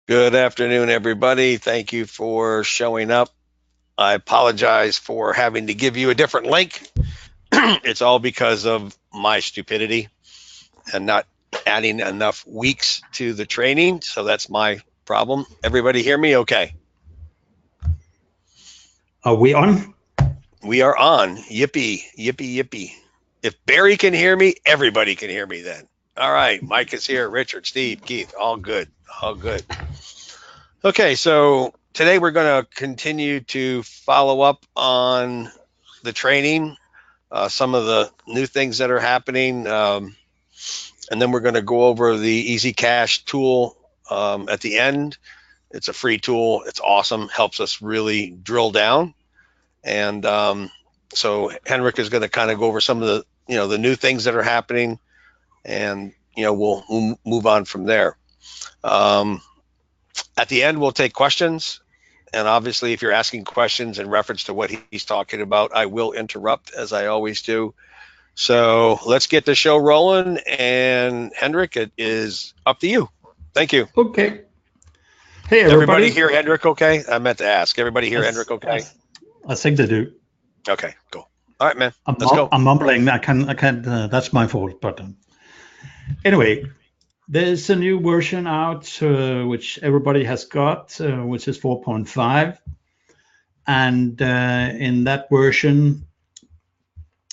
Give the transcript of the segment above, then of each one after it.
Good afternoon, everybody. Thank you for showing up. I apologize for having to give you a different link. It's all because of my stupidity and not adding enough weeks to the training. So that's my problem. Everybody hear me okay? Are we on? We are on. Yippee, yippee, yippee. If Barry can hear me, everybody can hear me then. All right. Mike is here. Richard, Steve, Keith, all good. All good. Okay, so today we're going to continue to follow up on the training, some of the new things that are happening, and then we're going to go over the Easy Cash tool at the end. It's a free tool. It's awesome. Helps us really drill down. And so Henrik is going to kind of go over some of the new things that are happening, and we'll move on from there. Um, at the end, we'll take questions. And obviously, if you're asking questions in reference to what he's talking about, I will interrupt as I always do. So let's get the show rolling. And Hendrik, it is up to you. Thank you. Okay. Hey, Everybody everybody. hear Hendrik okay? I meant to ask. Everybody hear As, Hendrik okay? as I think they do. Okay, cool. All right, man. Let's go. I'm mumbling. I can't. That's my fault. But anyway, there's a new version out, which everybody has got, which is 4.5, and in that version,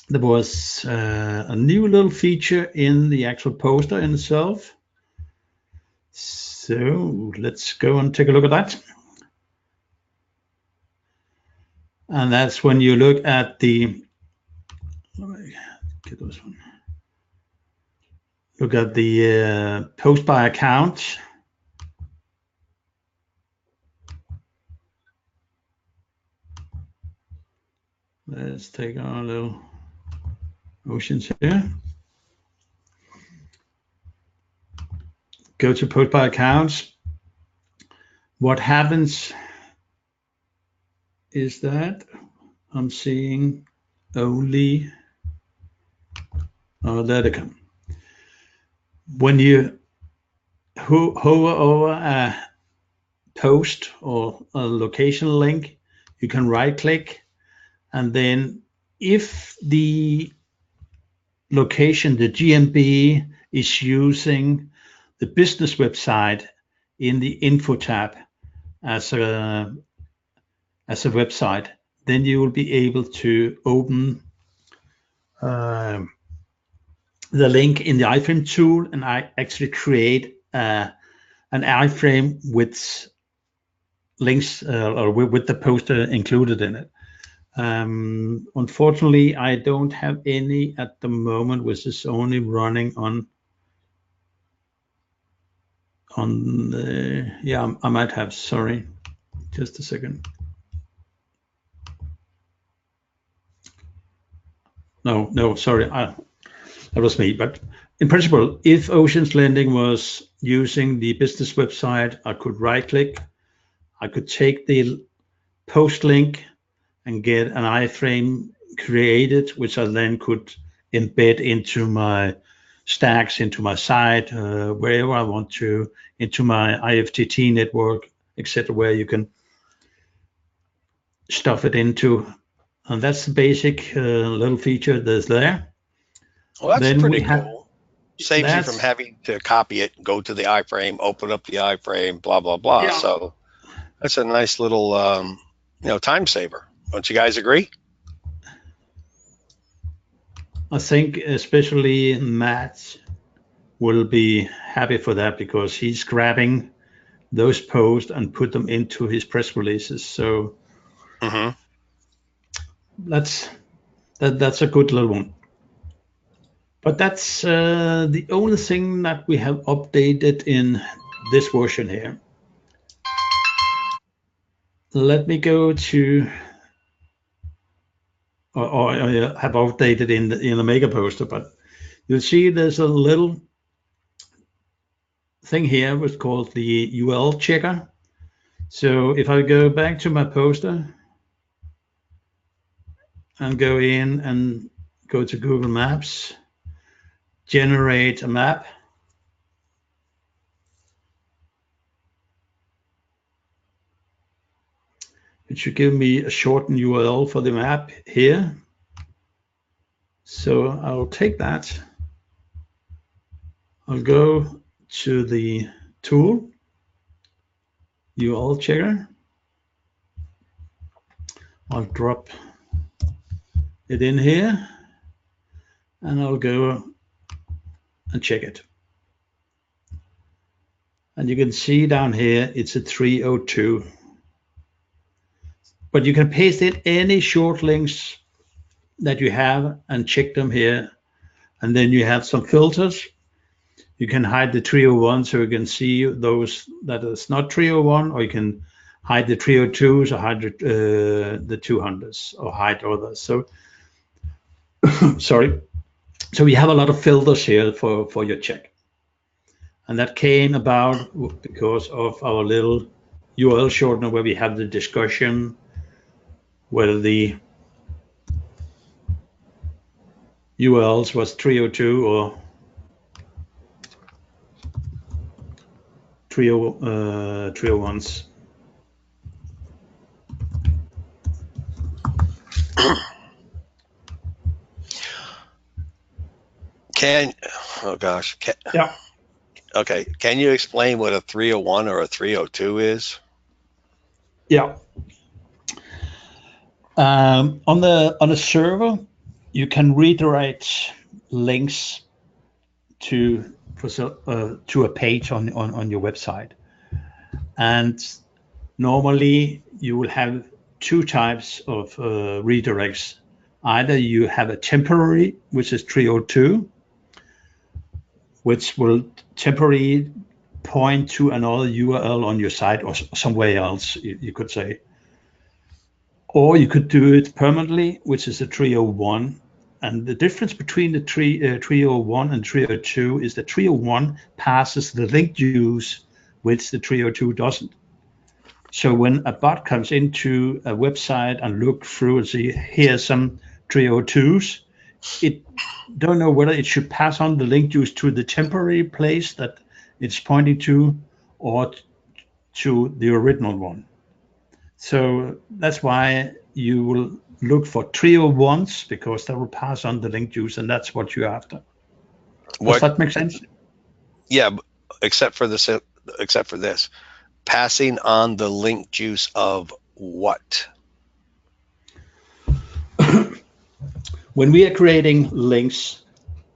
there was a new little feature in the actual poster in itself. So let's go and take a look at that. And that's when you look at the let me get this one. Look at the post by account. Let's take our little oceans here. Go to post by accounts. What happens is that I'm seeing only, oh, there they come. When you hover over a post or a location link, you can right click, and then if the location, the GMB, is using the business website in the info tab as a website, then you will be able to open uh, the link in the iframe tool and I actually create an iframe with links or with the poster included in it. Unfortunately, I don't have any at the moment, which is only running on the, yeah, I might have, sorry, just a second. No, sorry, that was me. But in principle, if Ocean's Landing was using the business website, I could right click, I could take the post link and get an iframe created, which I then could embed into my stacks, into my site, wherever I want to, into my IFTT network, etc., where you can stuff it into. And that's the basic little feature that's there. Well, that's Then pretty we have cool. Saves you from that's having to copy it, go to the iframe, open up the iframe, blah, blah, blah. yeah. So that's a nice little, time saver. Don't you guys agree? I think especially Matt will be happy for that because he's grabbing those posts and put them into his press releases. So Mm-hmm. that's that's a good little one. But that's the only thing that we have updated in this version here. Let me go to or have updated in the mega poster, but you'll see there's a little thing here which is called the UL checker. So if I go back to my poster and go in and go to Google Maps, generate a map, It should give me a shortened URL for the map here. So I'll take that. I'll go to the tool, URL checker. I'll drop it in here and I'll go and check it. And you can see down here, it's a 302. But you can paste in any short links that you have and check them here. And then you have some filters. You can hide the 301 so you can see those that is not 301, or you can hide the 302s or hide the 200s or hide others. So, sorry. So we have a lot of filters here for your check. And that came about because of our little URL shortener where we have the discussion whether the URLs was 302 or 301s. Yeah. Okay. Can you explain what a 301 or a 302 is? Yeah. On the server, you can redirect links to a page on your website, and normally you will have two types of redirects. Either you have a temporary, which is 302, which will temporarily point to another URL on your site or somewhere else, you could say. Or you could do it permanently, which is a 301. And the difference between the 301 and 302 is that 301 passes the link juice, which the 302 doesn't. So when a bot comes into a website and look through and see here's some 302s, it don't know whether it should pass on the link juice to the temporary place that it's pointing to or to the original one. So that's why you will look for 301s because that will pass on the link juice, and that's what you're after. Does that make sense? Yeah, except for this. Passing on the link juice of what? When we are creating links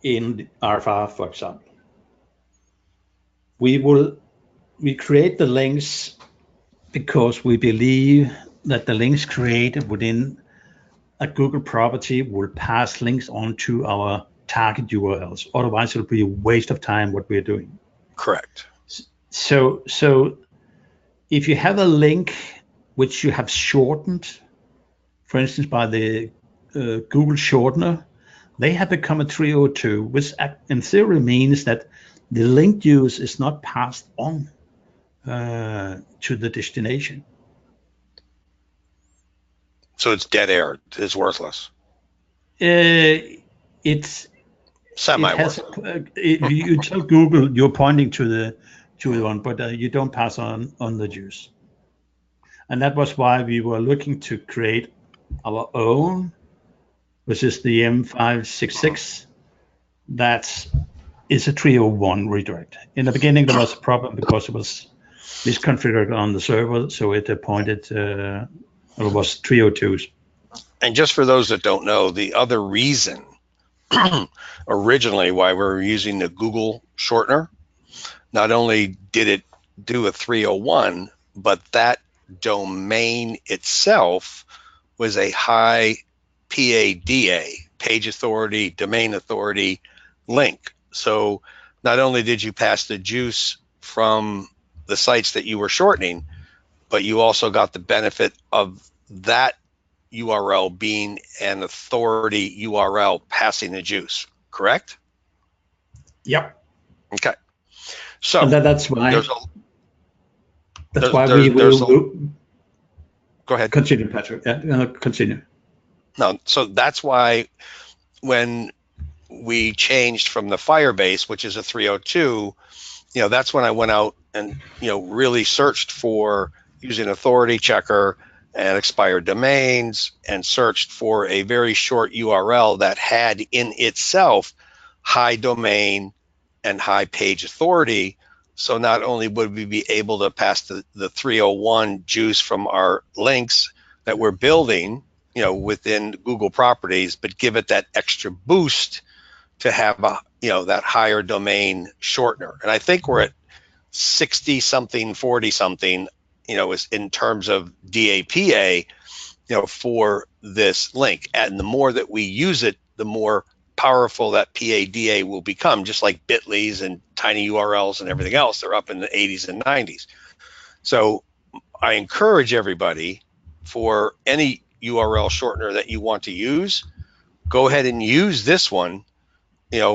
in RFR, for example, we create the links because we believe that the links created within a Google property will pass links on to our target URLs. Otherwise, it'll be a waste of time what we're doing. Correct. So if you have a link which you have shortened, for instance, by the Google shortener, they have become a 302, which in theory means that the link use is not passed on to the destination. So it's dead air. It's worthless. It's semi-worthless. You tell Google you're pointing to the one, but you don't pass on the juice. And that was why we were looking to create our own, which is the M566. That is a 301 redirect. In the beginning, there was a problem because it was misconfigured on the server, so it pointed, it was 302s. And just for those that don't know, the other reason originally why we were using the Google shortener, not only did it do a 301, but that domain itself was a high PADA, page authority, domain authority link. So not only did you pass the juice from the sites that you were shortening, but you also got the benefit of that URL being an authority URL passing the juice, correct? Yep. Okay. So and that's why we will go ahead. Continue, Patrick. Yeah, continue. No, so that's why when we changed from the Firebase, which is a 302, that's when I went out and really searched for using authority checker and expired domains and searched for a very short URL that had in itself high domain and high page authority. So not only would we be able to pass the 301 juice from our links that we're building, within Google properties, but give it that extra boost to have that higher domain shortener. And I think we're at 60 something, 40 something, is in terms of DAPA, for this link. And the more that we use it, the more powerful that PADA will become, just like Bitly's and tiny URLs and everything else. They're up in the 80s and 90s. So I encourage everybody, for any URL shortener that you want to use, go ahead and use this one,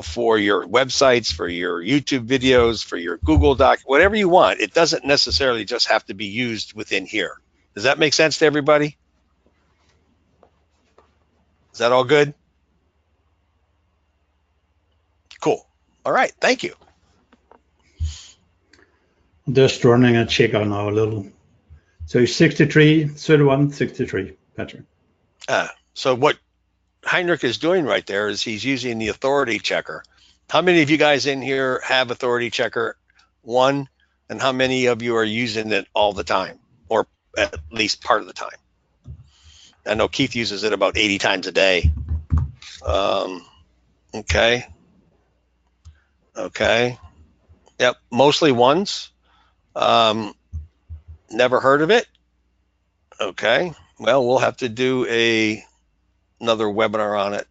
for your websites, for your YouTube videos, for your Google Doc, whatever you want. It doesn't necessarily just have to be used within here. Does that make sense to everybody? Is that all good? Cool. All right. Thank you. Just running a check on our little. So 63, 31, 63, Patrick. So what Heinrich is doing right there is he's using the authority checker. How many of you guys in here have authority checker 1, and how many of you are using it all the time, or at least part of the time? I know Keith uses it about 80 times a day. Okay. Yep, mostly ones. Never heard of it? Okay. Well, we'll have to do another webinar on it.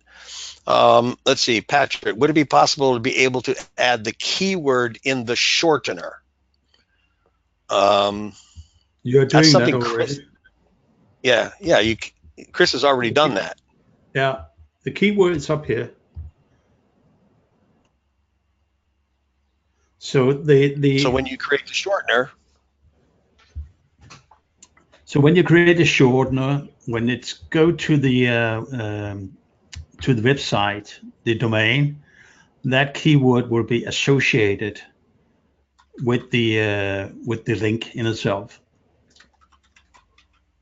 Let's see, Patrick, would it be possible to be able to add the keyword in the shortener? You're doing that already. Chris, yeah. Chris has already done that. Yeah, the keyword is up here. So so when you create the shortener. So when you create a shortener, when it's go to the website, the domain, that keyword will be associated with the link in itself.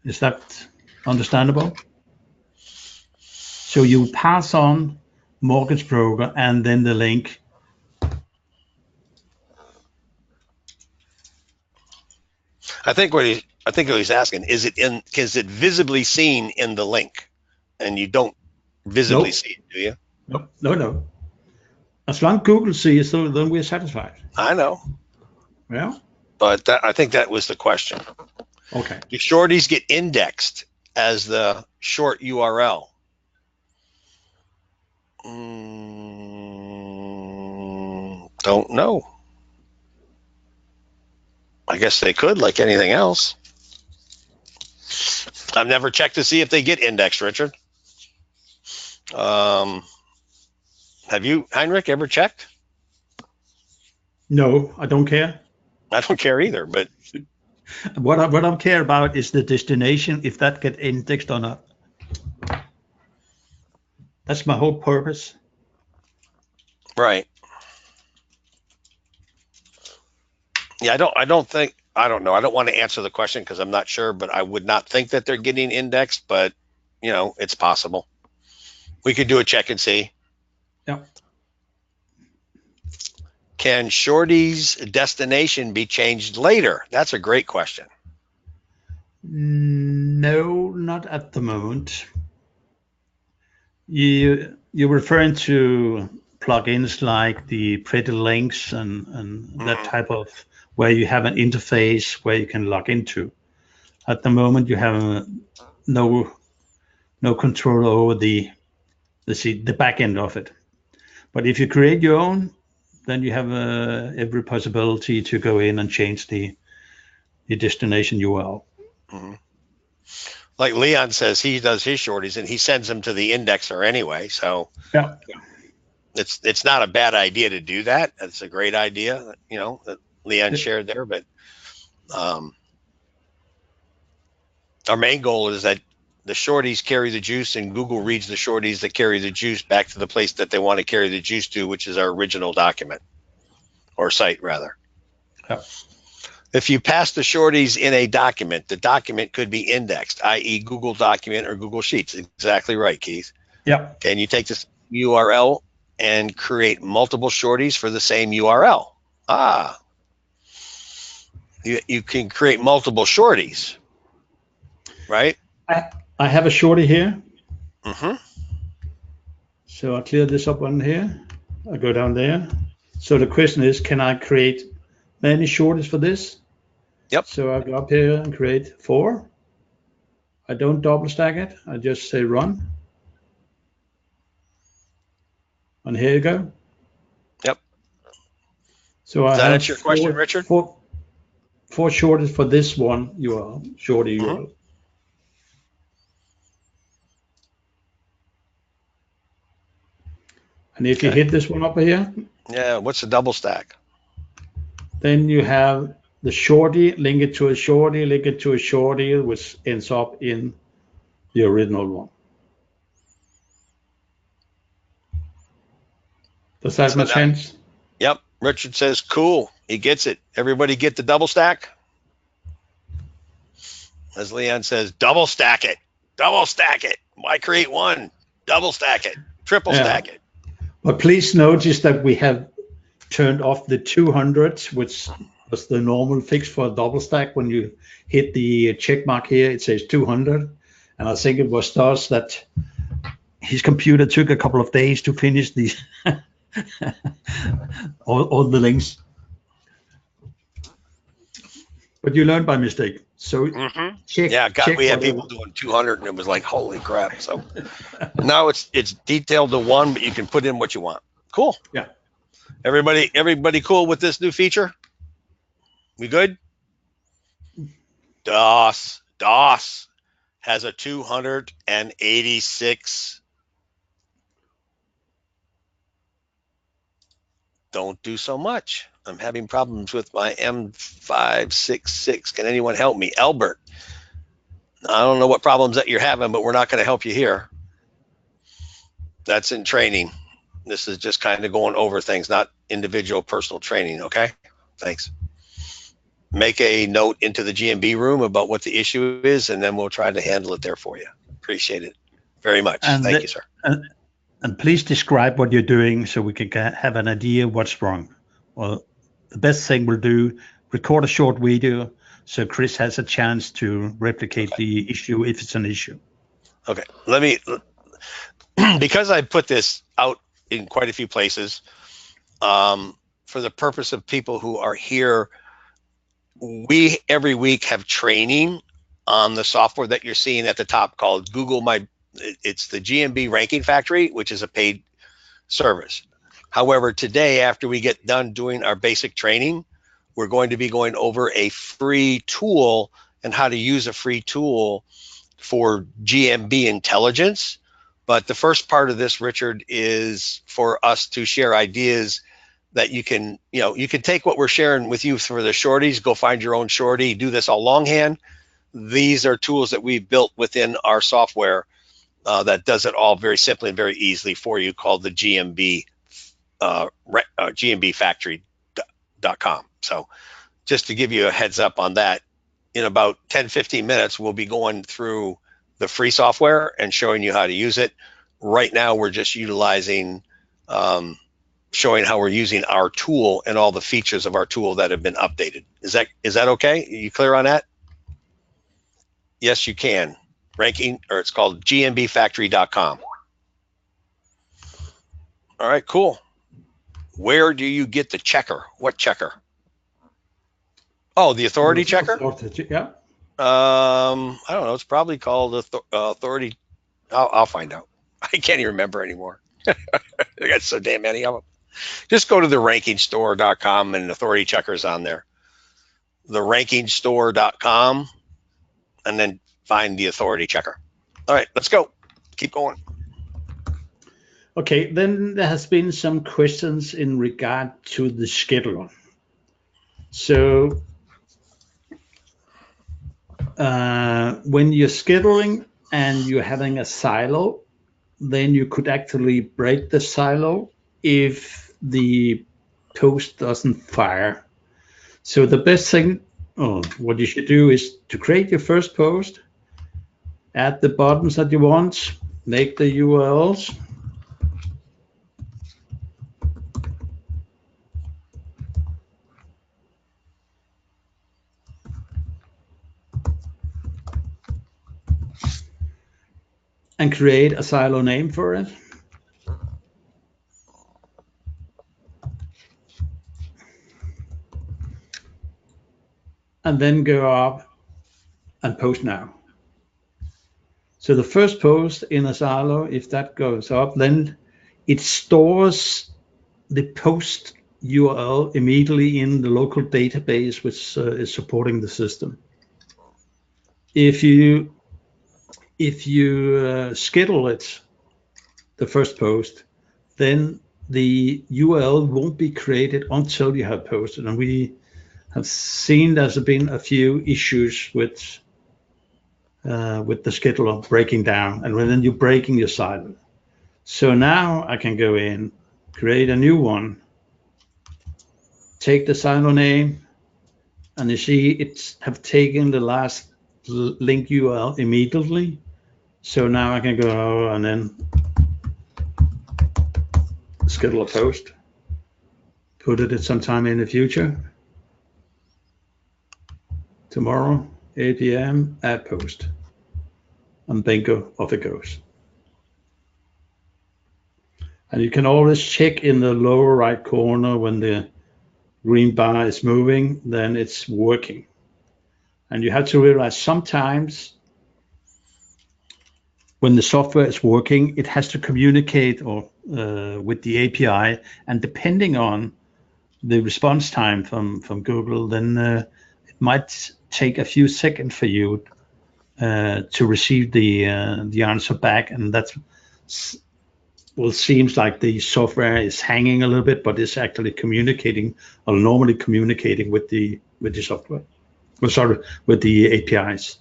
Is that understandable? So you pass on mortgage broker and then the link. I think what he's asking is it visibly seen in the link, and you don't visibly see it, do you? No. As long as Google sees it, then we're satisfied. I know. Yeah. But I think that was the question. Okay. Do shorties get indexed as the short URL? Don't know. I guess they could, like anything else. I've never checked to see if they get indexed, Richard. Have you, Heinrich, ever checked? No, I don't care. I don't care either, but what I care about is the destination, if that gets indexed or not. That's my whole purpose. Right. Yeah, I don't know. I don't want to answer the question because I'm not sure, but I would not think that they're getting indexed, but it's possible. We could do a check and see. Yeah. Can Shorty's destination be changed later? That's a great question. No, not at the moment. You're referring to plugins like the Pretty Links and that type of, where you have an interface where you can log into. At the moment, you have no control over the back end of it. But if you create your own, then you have every possibility to go in and change the destination URL. Mm-hmm. Like Leon says, he does his shorties and he sends them to the indexer anyway. So yeah, it's not a bad idea to do that. It's a great idea, that Leon shared there. But our main goal is that the shorties carry the juice, and Google reads the shorties that carry the juice back to the place that they want to carry the juice to, which is our original document or site, rather. Yeah. If you pass the shorties in a document, the document could be indexed, i.e. Google document or Google Sheets. Exactly right, Keith. Yeah. Can you take this URL and create multiple shorties for the same URL? You can create multiple shorties, right? I have a shorty here. Mm-hmm. So I clear this up on here. I go down there. So the question is, can I create many shorties for this? Yep. So I go up here and create 4. I don't double stack it. I just say run. And here you go. Yep. So Does I that have answer your question, Richard? four shorties for this one URL, shorty Mm-hmm. URL. And if you hit this one up here, yeah, what's a double stack? then you have the shorty, link it to a shorty, link it to a shorty, which ends up in the original one. Does that make sense? Yep. Richard says, cool. He gets it. Everybody get the double stack? As Leon says, double stack it. Double stack it. Why create one? Double stack it. Triple stack it. But please notice that we have turned off the 200, which was the normal fix for a double stack. When you hit the check mark here, it says 200. And I think it was thus that his computer took a couple of days to finish the all the links. But you learn by mistake. So check. Yeah, God, check we had whatever. people doing 200 and it was like, holy crap. So now it's detailed to 1, but you can put in what you want. Cool. Yeah. Everybody cool with this new feature? We good? DOS has a 286. Don't do so much. I'm having problems with my M566. Can anyone help me? Albert. I don't know what problems that you're having, but we're not going to help you here. That's in training. This is just kind of going over things, not individual personal training. Okay. Thanks. Make a note into the GMB room about what the issue is, and then we'll try to handle it there for you. Appreciate it very much. Thank you, sir. And please describe what you're doing so we can have an idea what's wrong. Well, the best thing we'll do, record a short video so Chris has a chance to replicate the issue if it's an issue. Okay. Let me, because I put this out in quite a few places, for the purpose of people who are here, we every week have training on the software that you're seeing at the top called Google My. It's the GMB Ranking Factory, which is a paid service. However, today, after we get done doing our basic training, we're going to be going over a free tool and how to use a free tool for GMB intelligence. But the first part of this, Richard, is for us to share ideas that you can take what we're sharing with you for the shorties, go find your own shorty, do this all longhand. These are tools that we've built within our software that does it all very simply and very easily for you, called the GMB GMBfactory.com. So just to give you a heads up on that, in about 10-15 minutes, we'll be going through the free software and showing you how to use it. Right now, we're just utilizing, showing how we're using our tool and all the features of our tool that have been updated. Is that okay? Are you clear on that? Yes, you can. It's called GMBfactory.com. All right, cool. Where do you get the checker? What checker? Oh, the authority checker? Yeah. I don't know. It's probably called authority. I'll find out. I can't even remember anymore. I got so damn many of them. Just go to the rankingstore.com and authority checkers on there. The rankingstore.com and then find the authority checker. All right, let's go. Keep going. Okay, then there has been some questions in regard to the scheduler. So when you're scheduling and you're having a silo, then you could actually break the silo if the post doesn't fire. So the best thing what you should do is to create your first post, add the buttons that you want, make the URLs, and create a silo name for it. And then go up and post now. So the first post in a silo, if that goes up, then it stores the post URL immediately in the local database which is supporting the system. If you schedule it, the first post, then the URL won't be created until you have posted. And we have seen there's been a few issues with the scheduler breaking down, and then you're breaking your silo. So now I can go in, create a new one, take the silo name, and you see it's have taken the last link URL immediately. So now I can go and then schedule a post, put it at some time in the future. Tomorrow, 8 p.m., add post. And bingo, off it goes. And you can always check in the lower right corner when the green bar is moving, then it's working. And you have to realize sometimes when the software is working, it has to communicate with the API, and depending on the response time from Google, then it might take a few seconds for you to receive the answer back, and that's seems like the software is hanging a little bit, but it's actually communicating or normally communicating with the software. Sorry, with the APIs.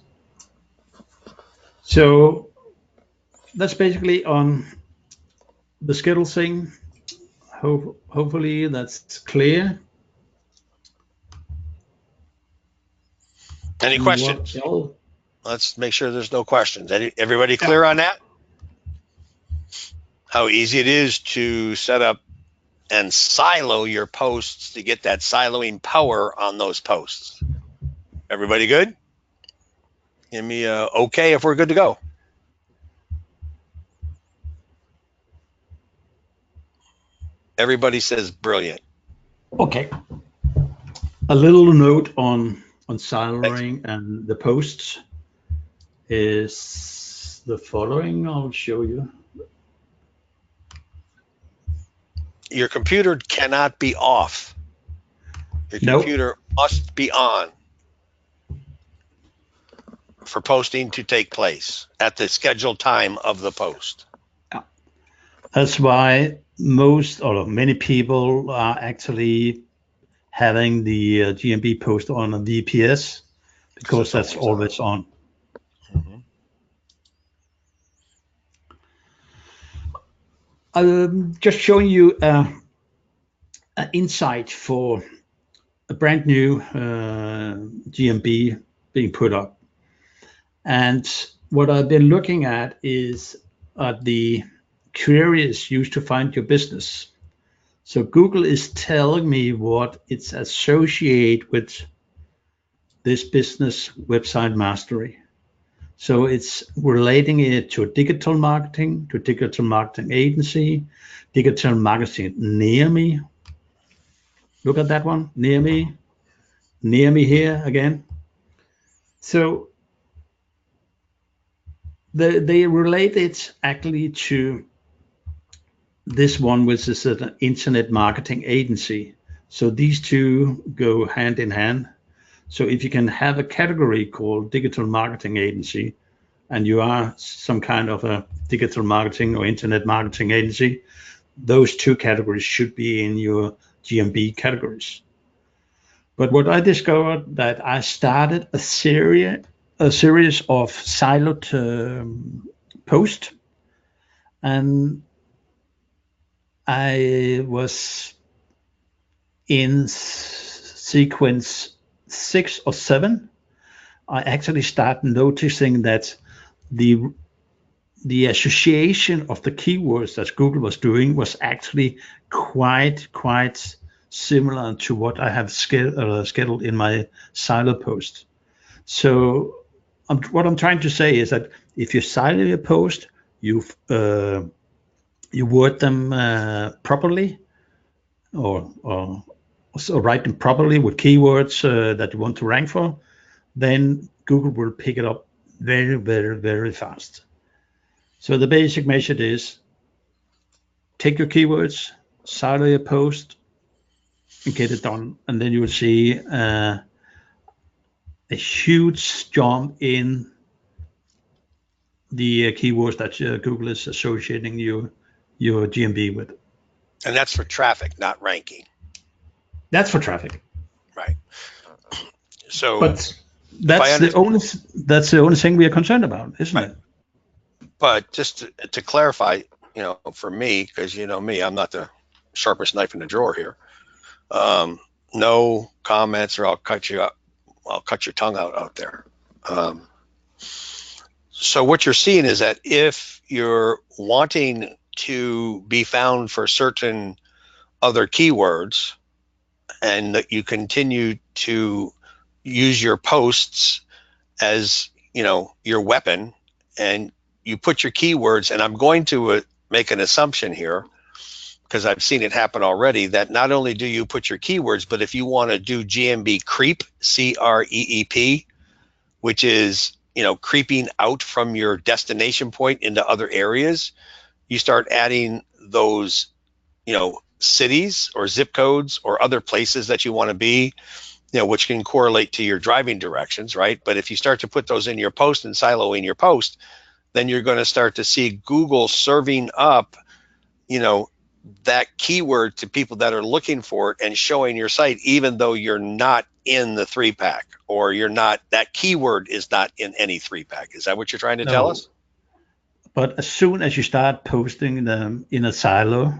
So that's basically on the schedule thing. Hopefully that's clear. Any questions? Let's make sure there's no questions. Everybody clear on that? How easy it is to set up and silo your posts to get that siloing power on those posts. Everybody good? Give me a okay if we're good to go. Everybody says brilliant. Okay. A little note on siloing and the posts is the following. I'll show you. Your computer cannot be off. Your computer must be on for posting to take place at the scheduled time of the post. That's why most or many people are actually having the GMB post on a VPS because that's always on. I'm just showing you an insight for a brand new GMB being put up. And what I've been looking at is the queries used to find your business. So Google is telling me what it's associated with this business website mastery. So it's relating it to digital marketing agency, digital marketing near me. Look at that one, near me here again. So they relate it actually to this one, which is an internet marketing agency. So these two go hand in hand. So if you can have a category called digital marketing agency, and you are some kind of a digital marketing or internet marketing agency, those two categories should be in your GMB categories. But what I discovered that I started a series of siloed posts, and I was in sequence 6 or 7, I actually start noticing that the the association of the keywords that Google was doing was actually quite similar to what I have scheduled in my silo post. So what I'm trying to say is that if you silo your post, you word them properly, or so write them properly with keywords that you want to rank for, then Google will pick it up very fast. So the basic method is take your keywords, silo your post, and get it done, and then you will see a huge jump in the keywords that Google is associating your GMB with. And that's for traffic, not ranking. That's for traffic. Right. So, but that's the only thing we are concerned about, isn't it? But just to clarify, for me, because you know me, I'm not the sharpest knife in the drawer here. No comments, or I'll cut your tongue out there. So what you're seeing is that if you're wanting to be found for certain other keywords, and that you continue to use your posts as your weapon, and you put your keywords, and I'm going to make an assumption here because I've seen it happen already, that not only do you put your keywords, but if you want to do GMB creep, CREEP, which is creeping out from your destination point into other areas, you start adding those cities or zip codes or other places that you want to be, which can correlate to your driving directions, right? But if you start to put those in your post and siloing your post, then you're going to start to see Google serving up, that keyword to people that are looking for it and showing your site, even though you're not in the 3-pack, or that keyword is not in any 3-pack. Is that what you're trying to tell us? But as soon as you start posting them in a silo,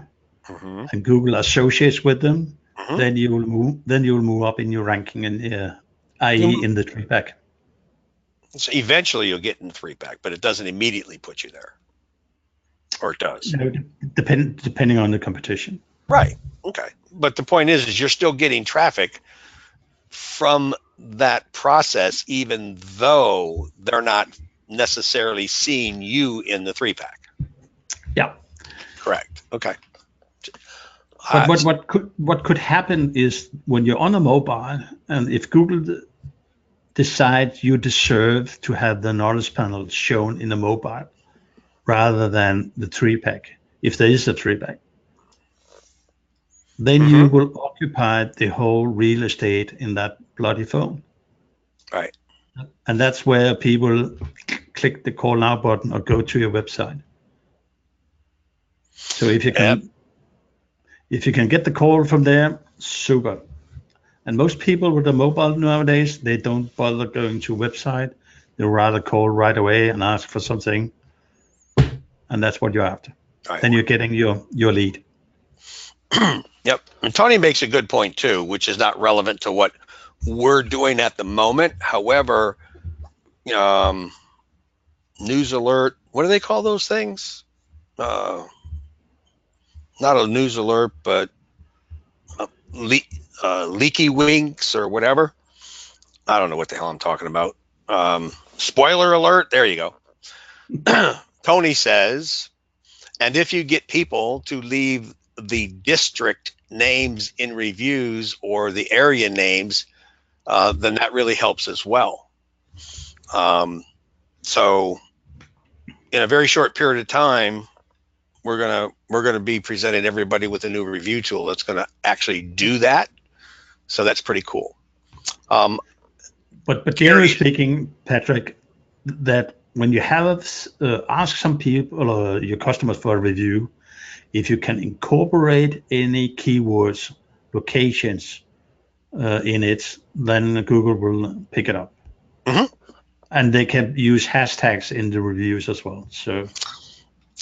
and Google associates with them, then you will move up in your ranking, and i.e. in the 3-pack. So eventually you'll get in the 3-pack, but it doesn't immediately put you there. Or it does. No, depending on the competition. Right. Okay. But the point is you're still getting traffic from that process, even though they're not necessarily seeing you in the 3-pack. Yeah. Correct. Okay. But what could happen is when you're on a mobile, and if Google decides you deserve to have the knowledge panel shown in a mobile rather than the 3-pack, if there is a 3-pack, then you will occupy the whole real estate in that bloody phone. Right. And that's where people click the call now button or go to your website. So if you can get the call from there, super. And most people with a mobile nowadays, they don't bother going to a website. They'll rather call right away and ask for something. And that's what you're after. Right. Then you're getting your lead. Yep. And Tony makes a good point too, which is not relevant to what we're doing at the moment. However, news alert, what do they call those things? Not a news alert, but leaky winks or whatever. I don't know what the hell I'm talking about. Spoiler alert. There you go. Tony says, and if you get people to leave the district names in reviews or the area names, then that really helps as well. So in a very short period of time, we're gonna be presenting everybody with a new review tool that's gonna actually do that. So that's pretty cool. But generally speaking, Patrick, that when you have ask some people or your customers for a review, if you can incorporate any keywords, locations in it, then Google will pick it up. And they can use hashtags in the reviews as well. So,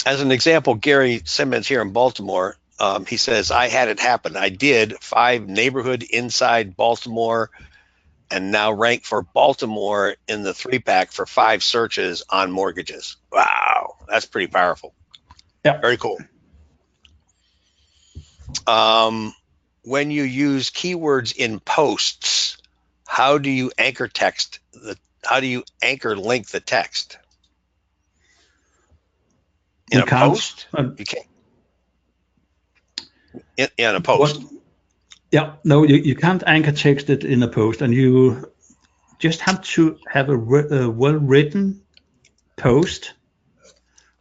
as an example, Gary Simmons here in Baltimore, he says, I had it happen. I did 5 neighborhood inside Baltimore and now rank for Baltimore in the 3-pack for 5 searches on mortgages. Wow, that's pretty powerful. Yeah. Very cool. When you use keywords in posts, how do you anchor link the text? In You a can't. post? You can't. In a post. Yeah, no, you can't anchor text it in a post, and you just have to have a well-written post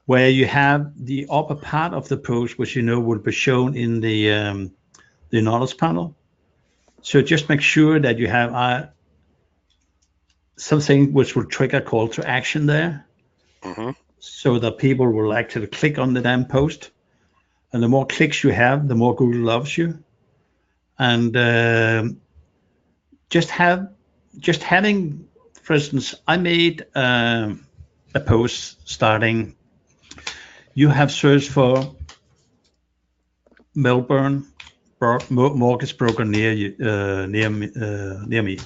where you have the upper part of the post, which will be shown in the knowledge panel. So just make sure that you have something which will trigger call to action there, so that people will actually click on the damn post. And the more clicks you have, the more Google loves you. And just having, for instance, I made a post starting. You have searched for Melbourne mortgage broker near you, near me.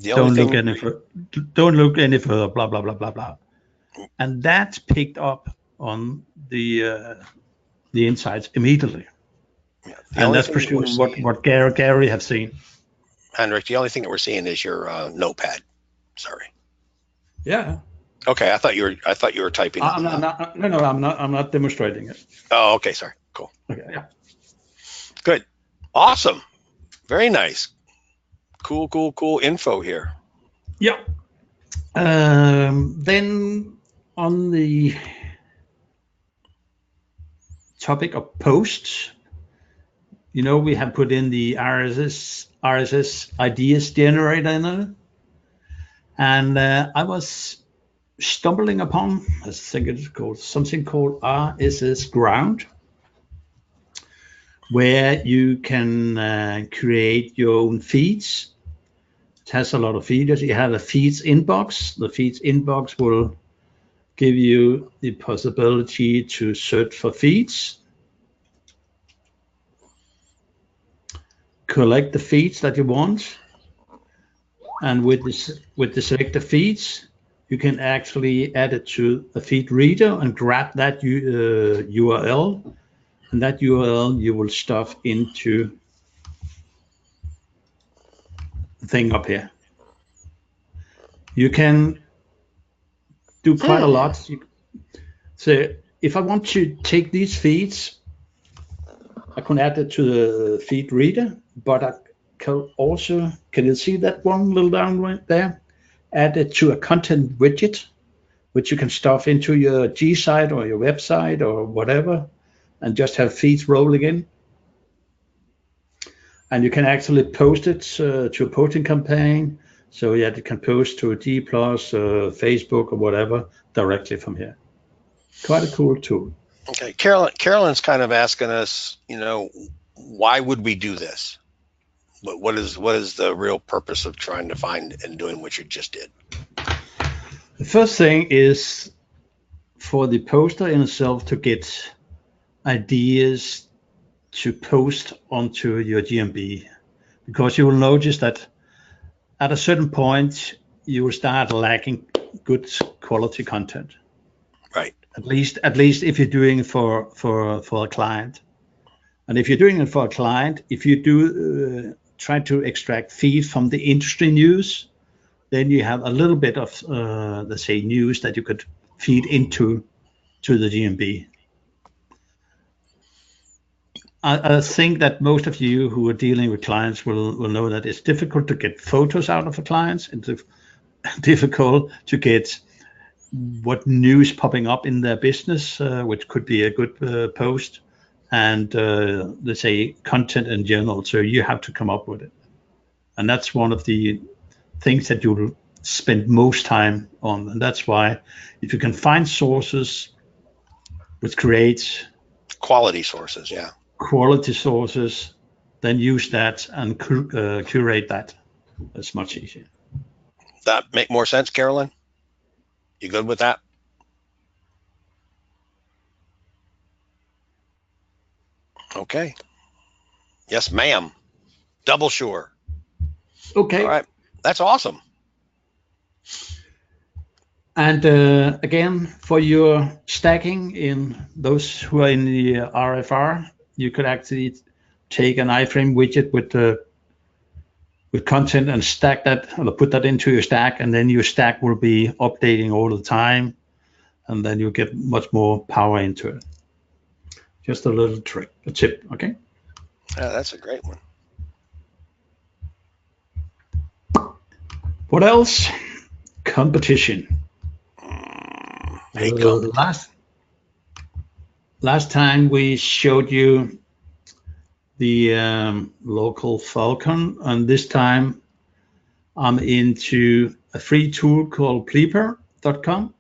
Don't look any further. Don't look any further. Blah blah blah blah blah. And that picked up on the insights immediately. Yeah, And that's presuming what Gary have seen. Henrik, the only thing that we're seeing is your notepad. Sorry. Yeah. Okay, I thought you were typing. I'm not demonstrating it. Oh, okay, sorry. Cool. Okay, yeah. Good. Awesome. Very nice. Cool info here. Yeah. Then on the topic of posts, we have put in the RSS ideas generator in it. And I was stumbling upon, I think it's called something called RSS Ground, where you can create your own feeds. It has a lot of feeders. You have a feeds inbox. The feeds inbox will give you the possibility to search for feeds, collect the feeds that you want, and with the selected feeds, you can actually add it to a feed reader and grab that URL, and that URL you will stuff into the thing up here. You can do quite a lot. So if I want to take these feeds, I can add it to the feed reader, but I can also, can you see that one little down right there? Add it to a content widget, which you can stuff into your G site or your website or whatever, and just have feeds rolling in. And you can actually post it to a posting campaign. So yeah, you can post to a D+, Facebook or whatever directly from here. Quite a cool tool. Okay, Carolyn's kind of asking us, why would we do this? What is the real purpose of trying to find and doing what you just did? The first thing is for the poster in itself to get ideas to post onto your GMB, because you will notice that at a certain point you will start lacking good quality content. Right. At least if you're doing it for a client. And if you're doing it for a client, if you do try to extract feed from the industry news, then you have a little bit of let's say news that you could feed into the GMB. I think that most of you who are dealing with clients will know that it's difficult to get photos out of the clients. It's difficult to get what news popping up in their business, which could be a good post, and let's say content in general. So you have to come up with it. And that's one of the things that you'll spend most time on. And that's why if you can find sources which create quality sources, yeah. Quality sources, then use that and curate that. That's much easier. That make more sense, Carolyn? You good with that? Okay. Yes, ma'am. Double sure. Okay. All right. That's awesome. And again, for your stacking in those who are in the RFR, you could actually take an iframe widget with content and stack that, or put that into your stack, and then your stack will be updating all the time, and then you get much more power into it. Just a little trick, a tip, okay? Yeah, that's a great one. What else? Competition. Hate competition. Last time we showed you the local Falcon, and this time I'm into a free tool called Pleeper.com.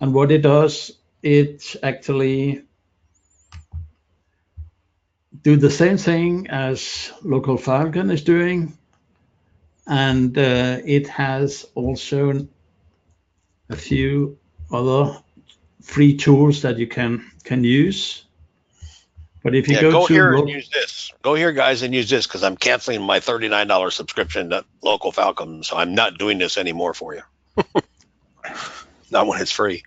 And what it does, it actually do the same thing as local Falcon is doing, and it has also a few other free tools that you can use. But if you go here and use this. Go here, guys, and use this, because I'm canceling my $39 subscription to Local Falcon, so I'm not doing this anymore for you. Not when it's free.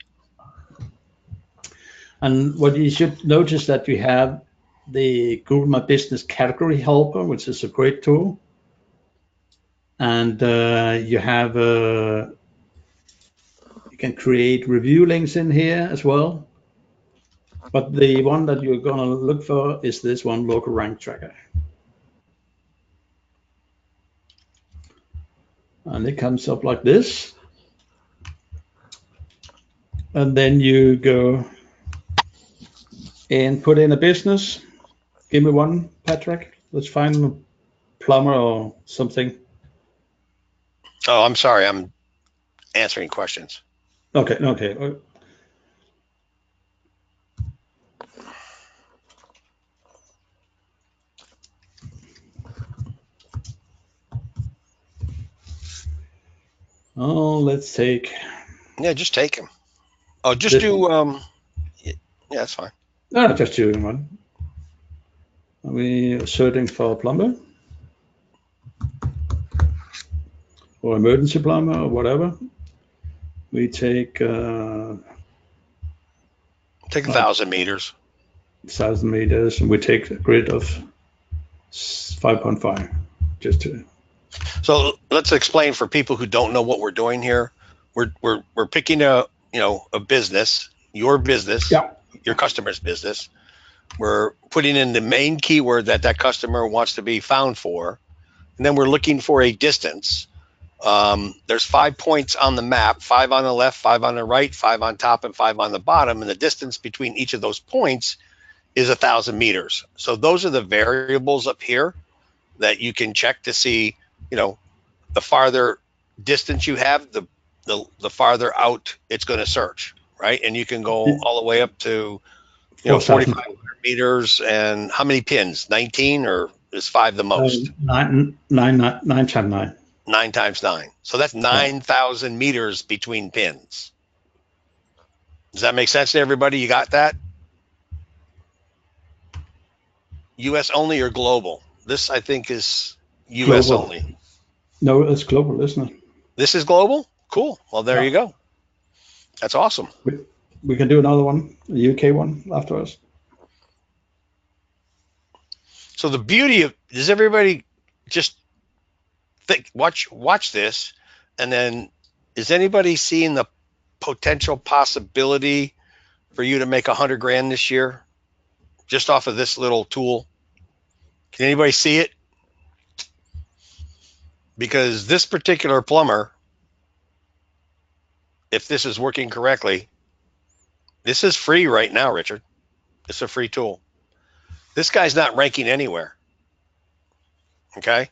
And what you should notice that you have the Google My Business category helper, which is a great tool. And you have you can create review links in here as well. But the one that you're going to look for is this one, Local Rank Tracker. And it comes up like this. And then you go and put in a business. Give me one, Patrick. Let's find a plumber or something. Oh, I'm sorry. I'm answering questions. Okay. Oh, let's take. Yeah, just take him. Oh, just do. Yeah, that's fine. No, just doing one. Are we searching for a plumber or emergency plumber or whatever? We take. Take 1,000 meters. 1,000 meters, and we take a grid of 5.5. Just to. So let's explain for people who don't know what we're doing here. We're picking a business, your business, Yeah. your customer's business. We're putting in the main keyword that customer wants to be found for, and then we're looking for a distance. There's 5 points on the map, 5 on the left, 5 on the right, 5 on top, and 5 on the bottom, and the distance between each of those points is 1,000 meters. So those are the variables up here that you can check to see, the farther distance you have, the farther out it's going to search, right? And you can go all the way up to 4,500 meters. And how many pins? 19, or is 5 the most? 9 times 9. 9 times 9. So that's 9,000 meters between pins. Does that make sense to everybody? You got that? U.S. only or global? This, I think, is U.S. global. Only. No, it's global, isn't it? This is global? Cool. Well, there you go. That's awesome. We can do another one, a UK one afterwards. So the beauty of, does everybody just think, watch this, and then is anybody seeing the potential possibility for you to make 100 grand this year just off of this little tool? Can anybody see it? Because this particular plumber, if this is working correctly, this is free right now, Richard. It's a free tool. This guy's not ranking anywhere. Okay?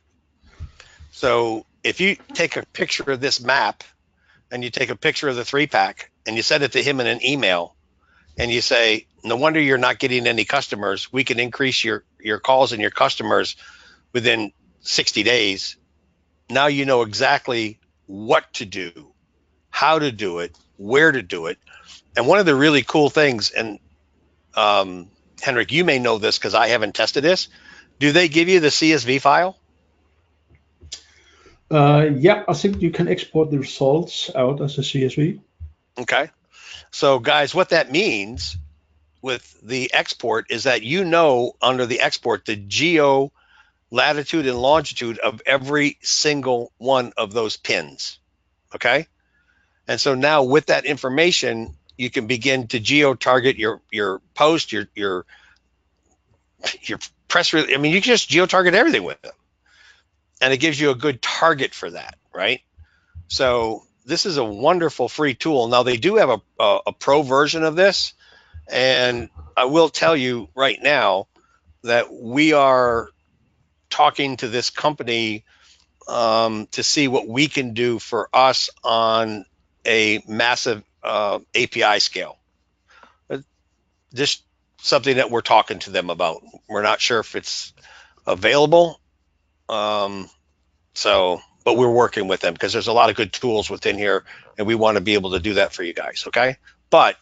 So if you take a picture of this map and you take a picture of the 3-pack and you send it to him in an email and you say, no wonder you're not getting any customers. We can increase your calls and your customers within 60 days. Now you know exactly what to do, how to do it, where to do it. And one of the really cool things, and Henrik, you may know this because I haven't tested this. Do they give you the CSV file? Yeah, I think you can export the results out as a CSV. Okay. So guys, what that means with the export is that under the export the geo latitude and longitude of every single one of those pins. Okay. And so now with that information, you can begin to geo target your post, your press release. I mean, you can just geo target everything with them, and it gives you a good target for that, right? So this is a wonderful free tool. Now they do have a pro version of this, and I will tell you right now that we are talking to this company to see what we can do for us on a massive API scale. Just something that we're talking to them about. We're not sure if it's available. But we're working with them because there's a lot of good tools within here, and we want to be able to do that for you guys. Okay. But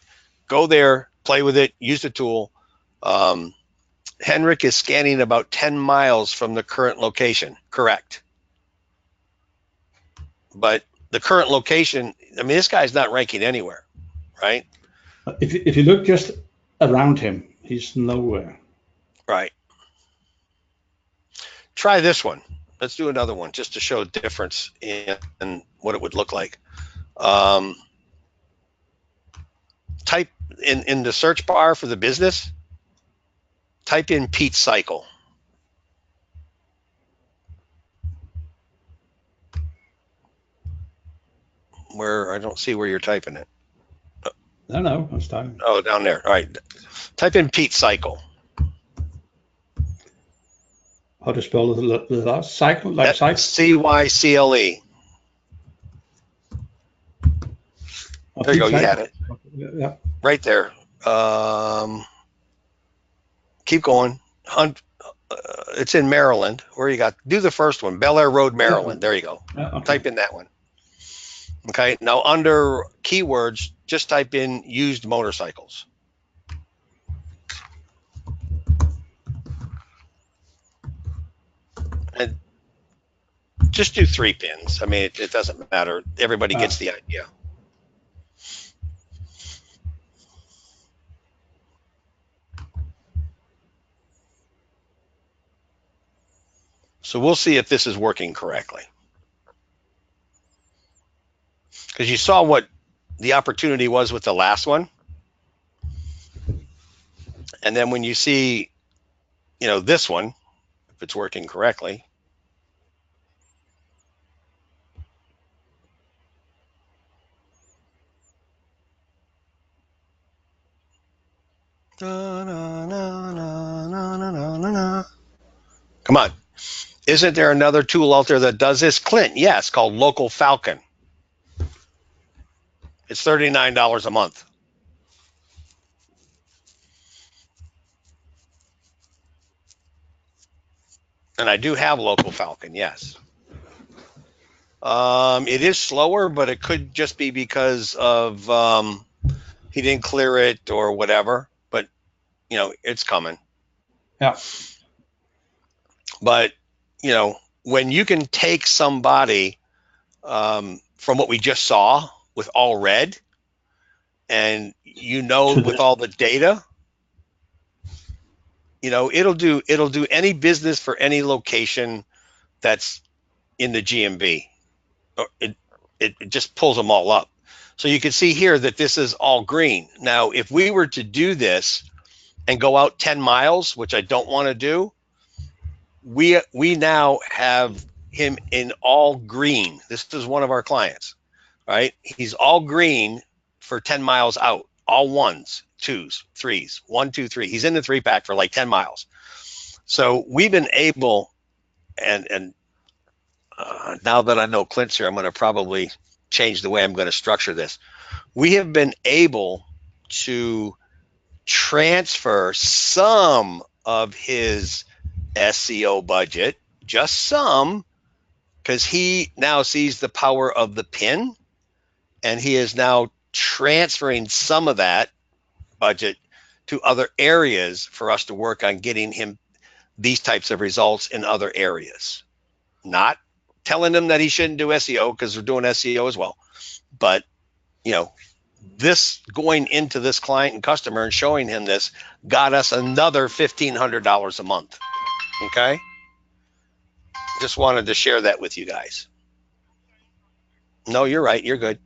go there, play with it, use the tool. Henrik is scanning about 10 miles from the current location. Correct. But the current location, I mean, this guy's not ranking anywhere, right? If you look just around him, he's nowhere. Right. Try this one. Let's do another one just to show a difference in what it would look like. Type in the search bar for the business, type in Pete Cycle. Where I don't see where you're typing it. No, I'm starting. Oh, down there. All right. Type in Pete Cycle. How to spell the last cycle? Like cycle? CYCLE. There you go. You had it. Yeah. Right there. Keep going. It's in Maryland. Where you got? Do the first one. Bel Air Road, Maryland. There you go. Okay. Type in that one. Okay. Now under keywords, just type in used motorcycles. And just do 3 pins. I mean, it doesn't matter. Everybody gets the idea. So we'll see if this is working correctly. Because you saw what the opportunity was with the last one. And then when you see, this one, if it's working correctly. Come on. Isn't there another tool out there that does this? Clint, yes, called Local Falcon. It's $39 a month. And I do have Local Falcon, yes. It is slower, but it could just be because of he didn't clear it or whatever. But, it's coming. Yeah. But, when you can take somebody from what we just saw with all red, and with all the data, it'll do any business for any location that's in the GMB. It just pulls them all up. So you can see here that this is all green. Now, if we were to do this and go out 10 miles, which I don't want to do, we now have him in all green. This is one of our clients, right? He's all green for 10 miles out, all ones, twos, threes, 1, 2, 3. He's in the 3-pack for like 10 miles. So we've been able, and now that I know Clint's here, I'm going to probably change the way I'm going to structure this. We have been able to transfer some of his SEO budget, just some, because he now sees the power of the pin, and he is now transferring some of that budget to other areas for us to work on getting him these types of results in other areas. Not telling him that he shouldn't do SEO because we're doing SEO as well. But, you know, this going into this client and customer and showing him this got us another $1,500 a month. Okay. Just wanted to share that with you guys. No, you're right. You're good.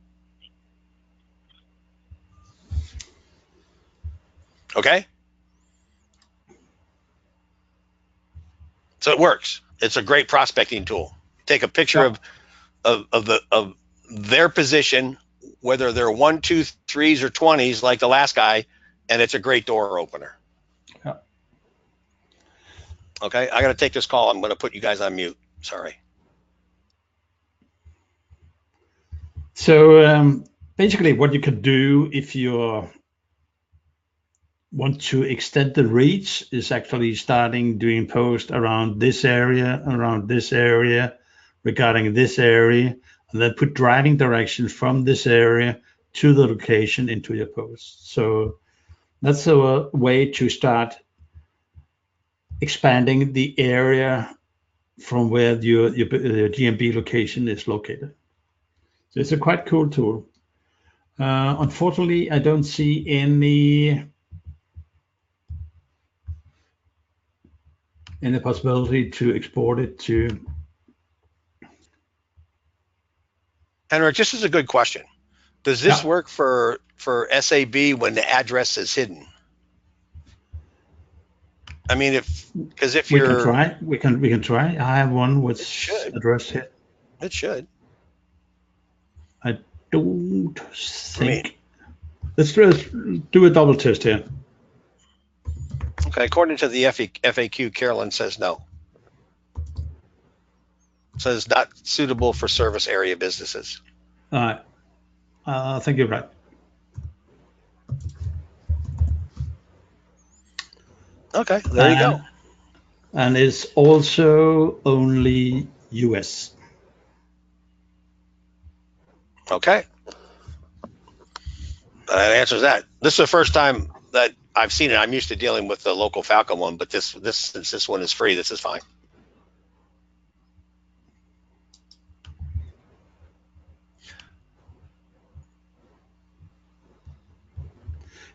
Okay. So it works. It's a great prospecting tool. Take a picture Yeah. of their position, whether they're 1, 2, 3s or 20s, like the last guy, and it's a great door opener. Yeah. Okay, I got to take this call. I'm going to put you guys on mute. Sorry. So basically, what you could do if you want to extend the reach is actually starting doing posts around this area, regarding this area, and then put driving directions from this area to the location into your post. So that's a way to start expanding the area from where your GMB location is located. So it's a quite cool tool. Unfortunately, I don't see any possibility to export it to. Henrik, this is a good question. Does this Yeah, work for SAB when the address is hidden? I mean, if we can you're, try. We can try. I have one with it should, address here. it should. I don't I mean, think. Let's do a double test here. okay. According to the FAQ, Carolyn says no. Says not suitable for service area businesses. I think you're right. Okay, there you go. And and it's also only US. Okay, that answers that. This is the first time that I've seen it. I'm used to dealing with the local Falcon one, but since this one is free, this is fine.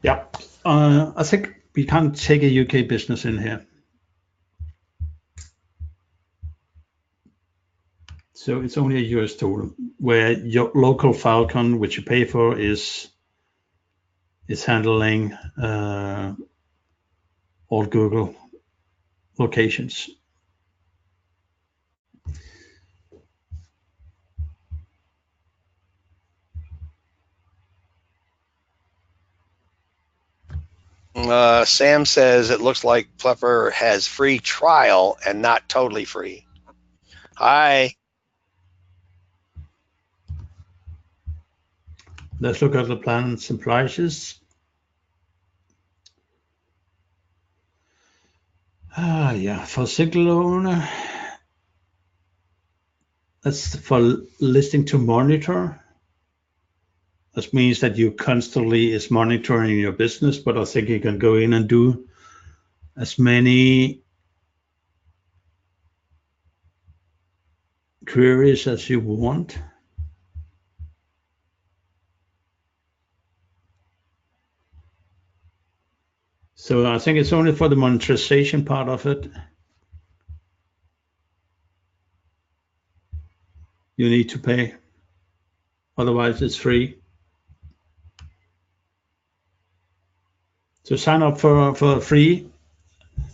Yeah. I think we can't take a UK business in here. So it's only a US tool where your local Falcon, which you pay for, is handling all Google locations. Sam says it looks like Plepper has free trial and not totally free. Hi. Let's look at the plans and prices. Yeah, for single owner, that's for listing to monitor. This means that you constantly is monitoring your business, but I think you can go in and do as many queries as you want. So I think it's only for the monetization part of it. You need to pay. Otherwise, it's free. So sign up for a free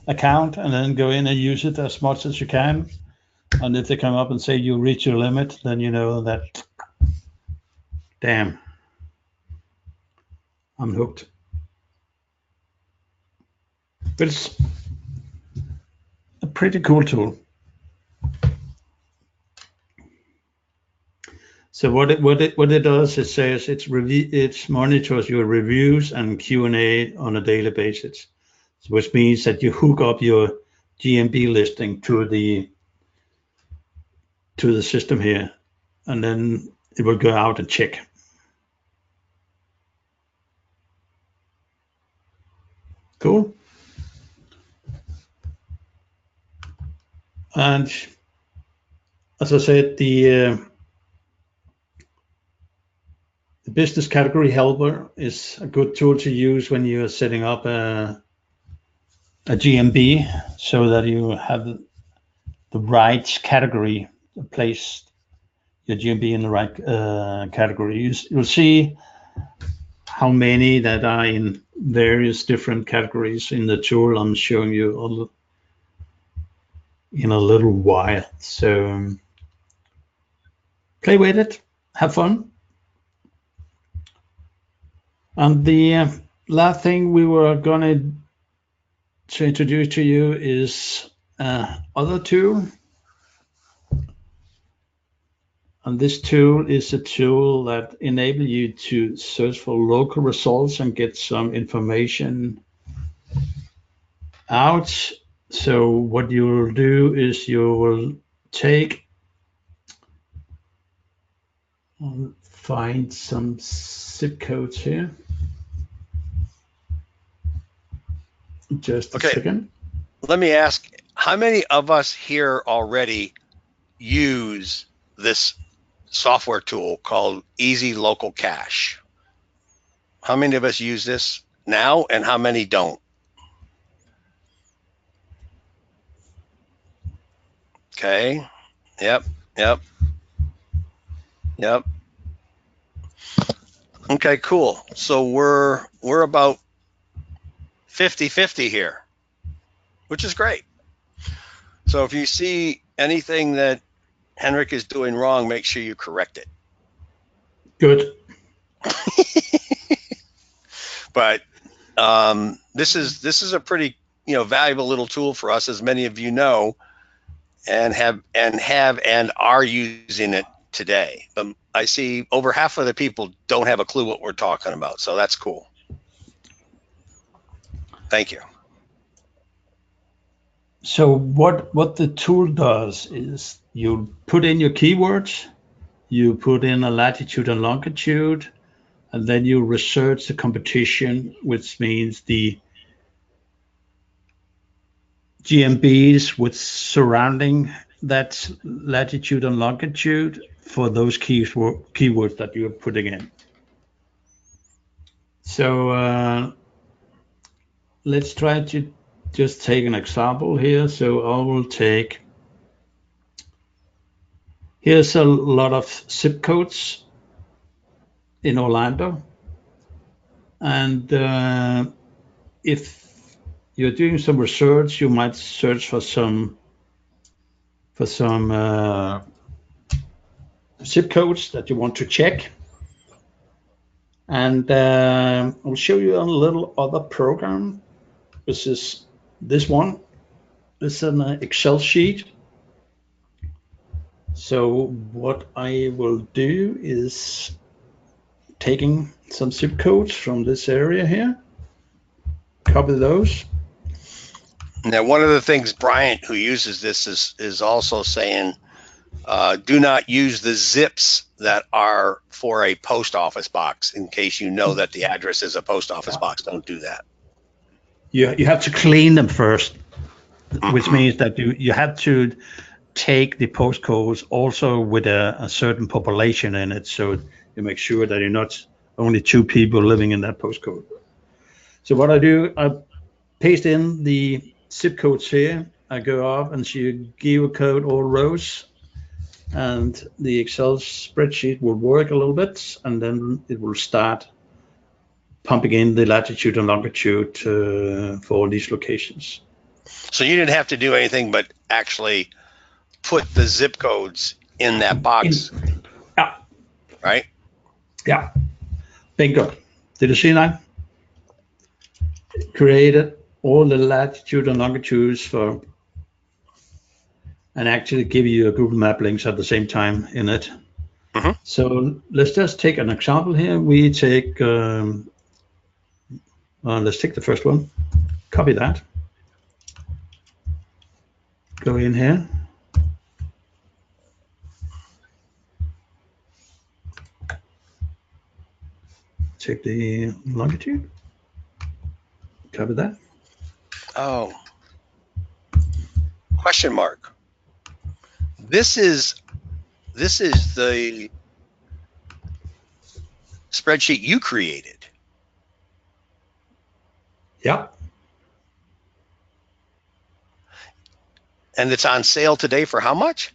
account and then go in and use it as much as you can. And if they come up and say you reach your limit, then you know that, damn, I'm hooked. But it's a pretty cool tool. So what it does, it says it monitors your reviews and Q&A on a daily basis, which means that you hook up your GMB listing to the system here, and then it will go out and check. Cool. And as I said, the business category helper is a good tool to use when you are setting up a GMB, so that you have the right category, place your GMB in the right category. You'll see how many that are in various different categories in the tool I'm showing you in a little while. So play with it, have fun. And the last thing we were going to introduce to you is other tool. And this tool is a tool that enables you to search for local results and get some information out. So what you will do is you will take find some zip codes here. Just a Okay, second. let me ask, how many of us here already use this software tool called Easy Local Cache? How many of us use this now, and how many don't? Okay. Yep. Yep. Yep. Okay, cool. So we're about 50-50 here, which is great. So if you see anything that Henrik is doing wrong, make sure you correct it. Good. But this is a pretty valuable little tool for us, as many of you know, and are using it today. I see over half of the people don't have a clue what we're talking about, so that's cool. Thank you. So what the tool does is you put in your keywords, you put in a latitude and longitude, and then you research the competition, which means the GMBs with surrounding that latitude and longitude for those keywords that you're putting in. So let's try to just take an example here. So I will take, here's a lot of zip codes in Orlando. And if you're doing some research, you might search for some zip codes that you want to check. And I'll show you a little other program. This is this one. It's an Excel sheet. So what I will do is taking some zip codes from this area here, copy those. Now, one of the things Bryant, who uses this, is also saying, do not use the zips that are for a post office box, in case you know that the address is a post office box. Don't do that. You have to clean them first, which means that you have to take the postcodes also with a certain population in it, so you make sure that you're not only two people living in that postcode. So what I do, I paste in the zip codes here. I go up and you geocode all rows, and the Excel spreadsheet will work a little bit, and then it will start pumping in the latitude and longitude for all these locations. So you didn't have to do anything but actually put the zip codes in that box. Yeah. Right? Yeah. Bingo. Did you see that? Created all the latitude and longitudes for, and actually give you a Google Map links at the same time in it. Mm-hmm. So let's just take an example here. We take, let's take the first one, copy that, go in here. Take the longitude, copy that. Oh, question mark. This is This is the spreadsheet you created. Yeah. And it's on sale today for how much?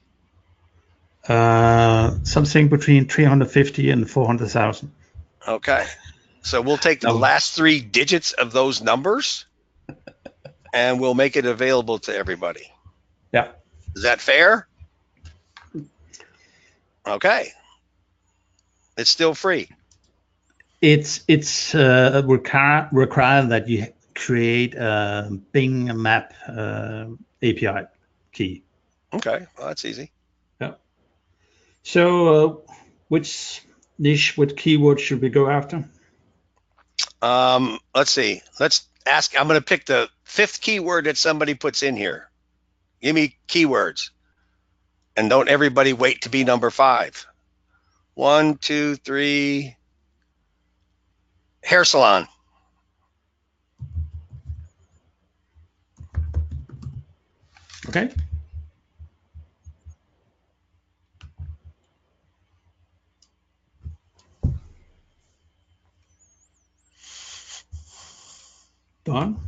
Something between 350 and 400,000. Okay. So we'll take the No. last 3 digits of those numbers and we'll make it available to everybody. Yeah. Is that fair? Okay. It's still free. It's required that you create a Bing map API key. Okay. Well, that's easy. Yeah. So, which niche, what keyword should we go after? Let's see. Let's ask. I'm going to pick the 5th keyword that somebody puts in here. Give me keywords. And don't everybody wait to be number 5. 1, 2, 3. Hair salon. Okay. Done.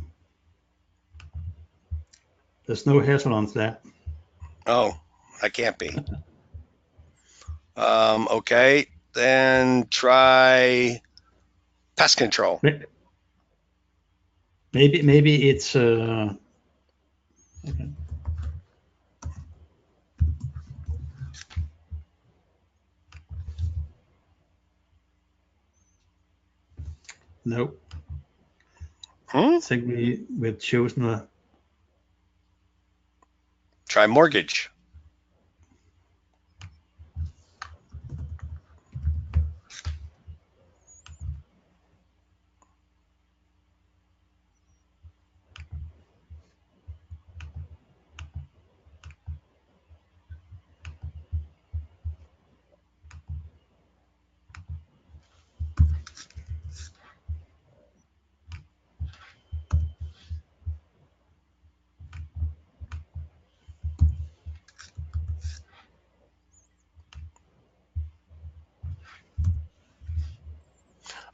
There's no hair salons there. Oh, that can't be. Okay. Then try pest control. Maybe it's okay. No. I think we've chosen a. Try mortgage.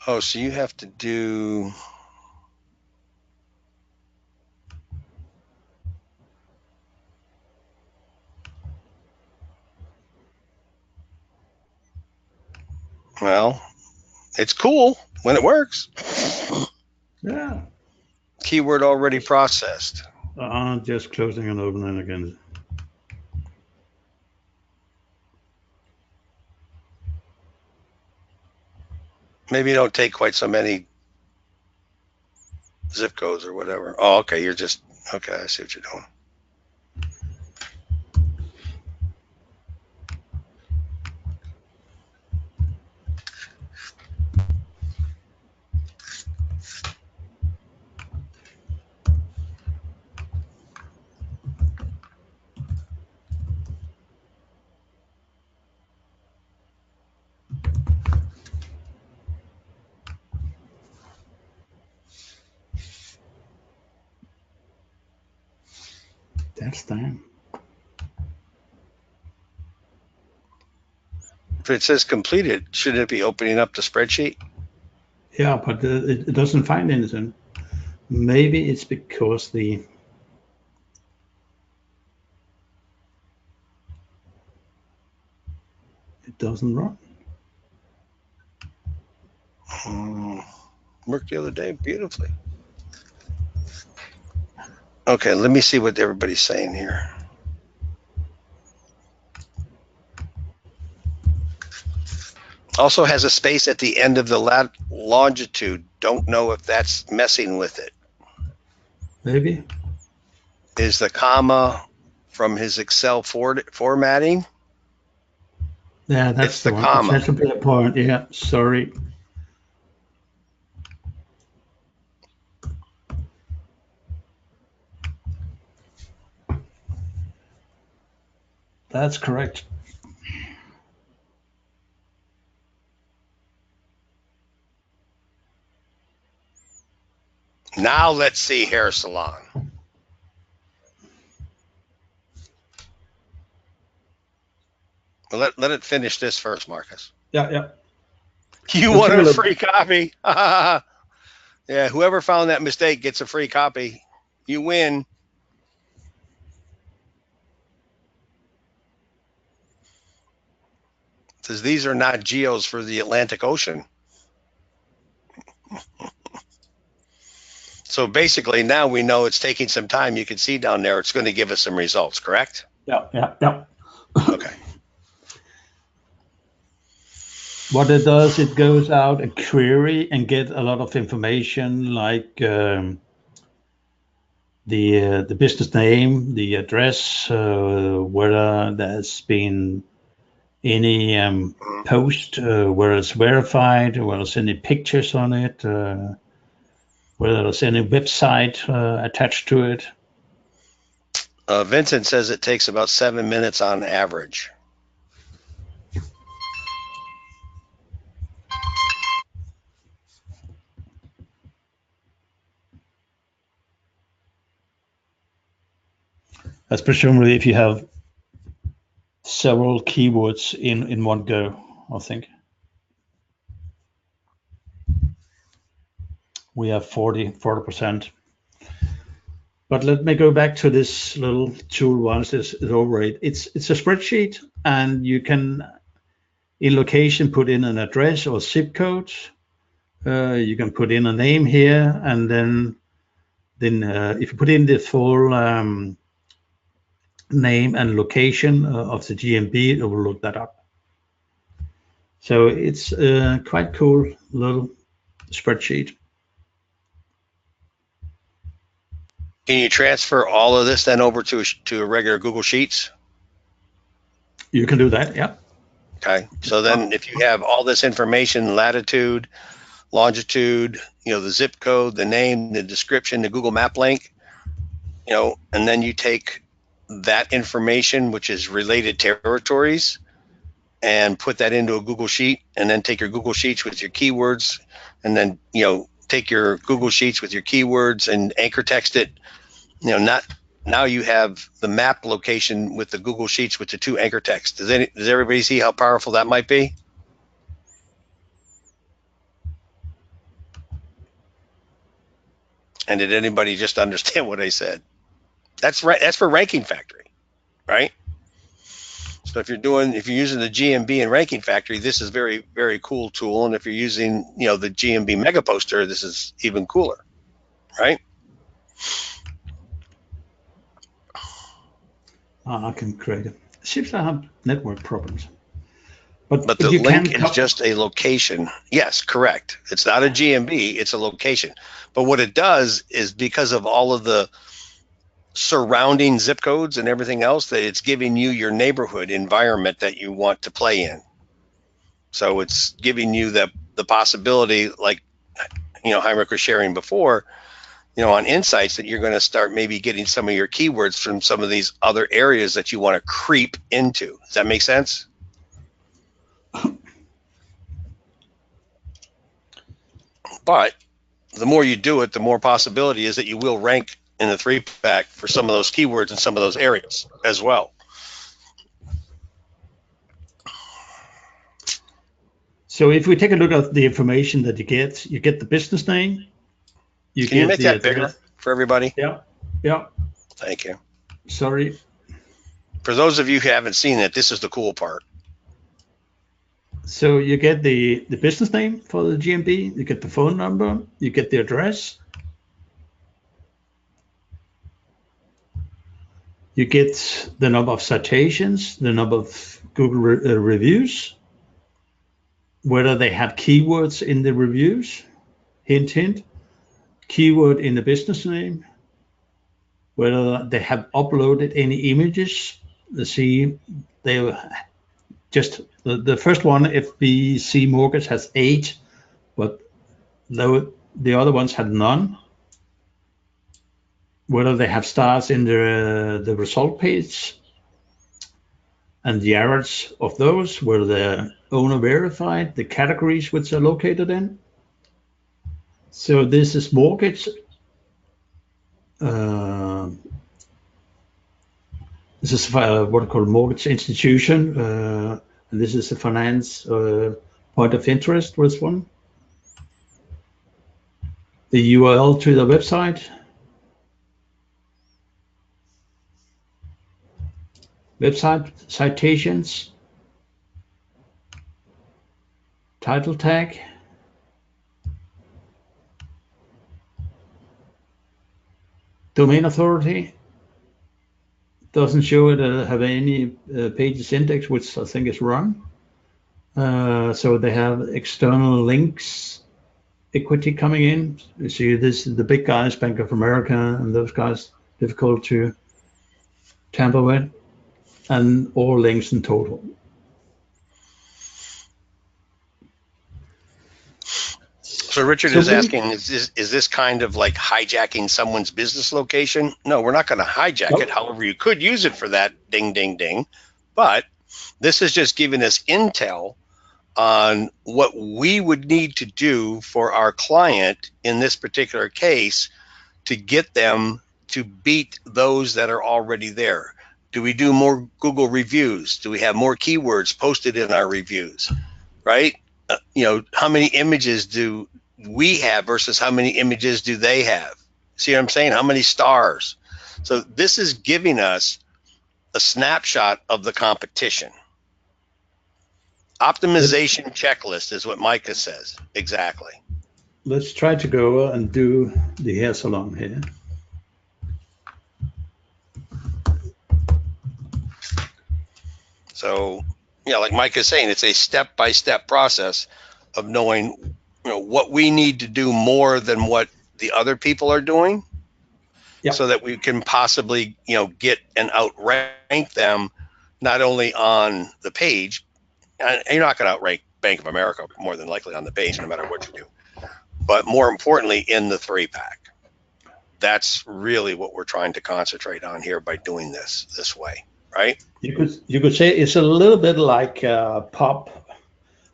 Oh, so you have to do. Well, it's cool when it works. Yeah. Keyword already processed. Just closing and opening again. Maybe you don't take quite so many zip codes or whatever. Oh, okay. You're just. Okay, I see what you're doing. That's done. If it says completed, shouldn't it be opening up the spreadsheet? Yeah, but it doesn't find anything. Maybe it's because it doesn't run. Worked the other day beautifully. Okay, let me see what everybody's saying here. Also has a space at the end of the longitude. Don't know if that's messing with it. Maybe. Is the comma from his Excel formatting? Yeah, that's It's the the one. It comma. has to be a point. Yeah, sorry. That's correct. Now let's see hair salon. Well, let it finish this first, Marcus. Yeah, yeah. You It'll want take a a little. free copy? Yeah, whoever found that mistake gets a free copy. You win. Says these are not geos for the Atlantic Ocean. So basically, now we know it's taking some time. You can see down there, it's going to give us some results, correct? Yeah, yeah, yeah. Okay. What it does, it goes out and query and get a lot of information like the business name, the address, whether there's been any post, whether it's verified, whether there's any pictures on it, whether there's any website attached to it. Vincent says it takes about 7 minutes on average. That's presumably if you have several keywords in one go, I think. We have 40%. But let me go back to this little tool once it's over it. It's a spreadsheet, and you can, in location, put in an address or zip code. You can put in a name here, and then if you put in the full name and location of the GMB, it will look that up. So it's quite cool little spreadsheet. Can you transfer all of this then over to a regular Google Sheets? You can do that, yeah. Okay. So then if you have all this information, latitude, longitude, the zip code, the name, the description, the Google Map link, and then you take that information, which is related territories, and put that into a Google Sheet, and then take your Google Sheets with your keywords, and then, take your Google Sheets with your keywords and anchor text it, now you have the map location with the Google Sheets with the two anchor texts. Does everybody see how powerful that might be? And did anybody just understand what I said? That's right. That's for Ranking Factory, right? So if you're using the GMB and Ranking Factory, this is very, very cool tool. And if you're using, the GMB Mega Poster, this is even cooler, right? I can create it. Seems I have network problems. But the You link can is just a location. Yes, correct. It's not a GMB, it's a location. But what it does is, because of all of the surrounding zip codes and everything else, that it's giving you your neighborhood environment that you want to play in. So it's giving you the possibility, like Heinrich was sharing before, on insights, that you're going to start maybe getting some of your keywords from some of these other areas that you want to creep into. Does that make sense? But the more you do it, the more possibility is that you will rank in the 3-pack for some of those keywords in some of those areas as well. So if we take a look at the information that you get the business name. Can you make that bigger for everybody? Yeah, yeah. Thank you. Sorry. For those of you who haven't seen it, this is the cool part. So you get the business name for the GMB, you get the phone number, you get the address, you get the number of citations, the number of Google reviews, whether they have keywords in the reviews, hint, hint, keyword in the business name, whether they have uploaded any images. Let's see, they just the first one, FBC Mortgage, has 8, but the other ones had none. Whether they have stars in the result page, and the average of those, whether the owner verified, the categories which are located in. So this is mortgage. This is what I call mortgage institution. And this is a finance point of interest was one. The URL to the website. Website citations. Title tag. Domain authority. Doesn't show it have any pages index, which I think is wrong. So they have external links, equity coming in. You see, this is the big guys, Bank of America, and those guys difficult to tamper with, and all links in total. So Richard is asking, is this kind of like hijacking someone's business location? No, we're not going to hijack it. However, you could use it for that, ding, ding, ding. But this is just giving us intel on what we would need to do for our client in this particular case to get them to beat those that are already there. Do we do more Google reviews? Do we have more keywords posted in our reviews, right? How many images do we have versus how many images do they have? See what I'm saying? How many stars? So this is giving us a snapshot of the competition. Optimization checklist is what Micah says. Exactly. Let's try to go and do the hair salon here. So, like Mike is saying, it's a step-by-step process of knowing, what we need to do more than what the other people are doing, so that we can possibly, get and outrank them, not only on the page, and you're not going to outrank Bank of America more than likely on the page, no matter what you do, but more importantly, in the 3-pack. That's really what we're trying to concentrate on here by doing this way. Right? You could say it's a little bit like POP,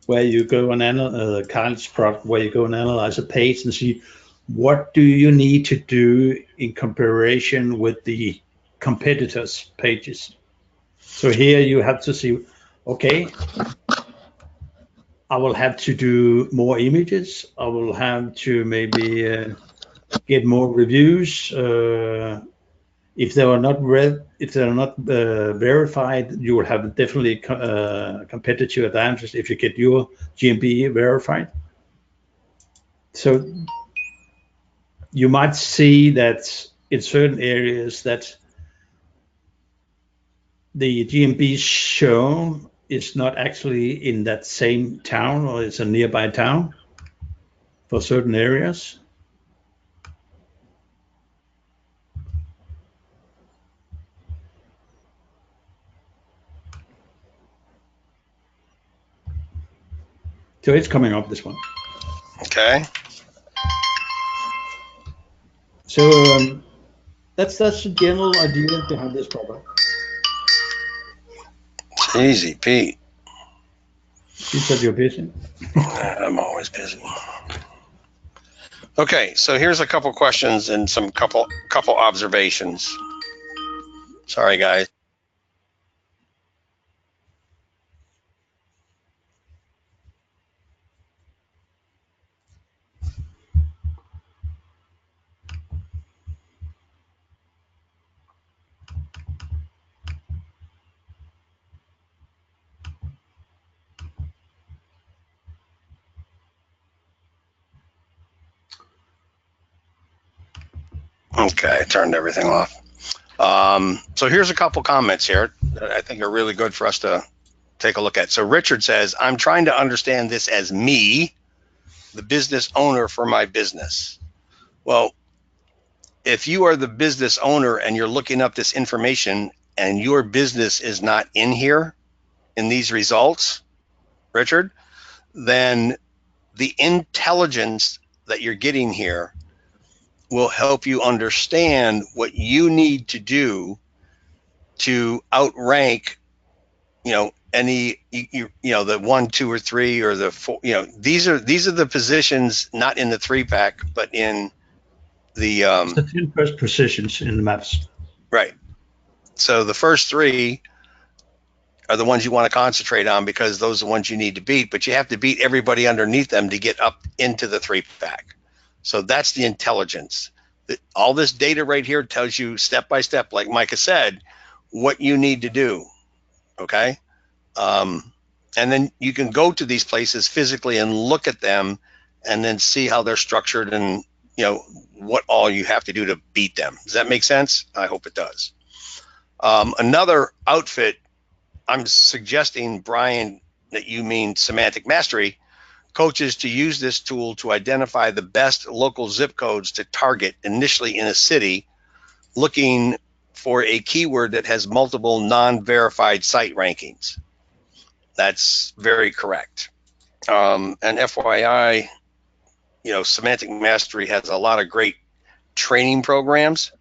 where you go and college product, where you go and analyze a page and see what do you need to do in comparison with the competitors' pages. So here you have to see, okay, I will have to do more images. I will have to maybe get more reviews. If they are not verified, you will have definitely competitive advantage if you get your GMB verified. So you might see that in certain areas that the GMB shown is not actually in that same town, or it's a nearby town for certain areas. So it's coming up, this one. Okay. So that's the general idea behind this product. Easy, Pete. You said you're busy. I'm always busy. Okay, so here's a couple questions and some couple observations. Sorry, guys. Okay, I turned everything off. So here's a couple comments here that I think are really good for us to take a look at. So Richard says, I'm trying to understand this as me, the business owner for my business. Well, if you are the business owner and you're looking up this information and your business is not in here in these results, Richard, then the intelligence that you're getting here will help you understand what you need to do to outrank, any, the 1, 2, or 3, or the 4. These are the positions not in the 3-pack, but in the 10 first positions in the maps. Right. So the first three are the ones you want to concentrate on because those are the ones you need to beat, but you have to beat everybody underneath them to get up into the 3-pack. So that's the intelligence. All this data right here tells you step by step, like Micah said, what you need to do. Okay. And then you can go to these places physically and look at them and then see how they're structured and, what all you have to do to beat them. Does that make sense? I hope it does. Another outfit, I'm suggesting, Brian, that you mean Semantic Mastery, coaches to use this tool to identify the best local zip codes to target initially in a city, looking for a keyword that has multiple non-verified site rankings. That's very correct. And FYI, Semantic Mastery has a lot of great training programs,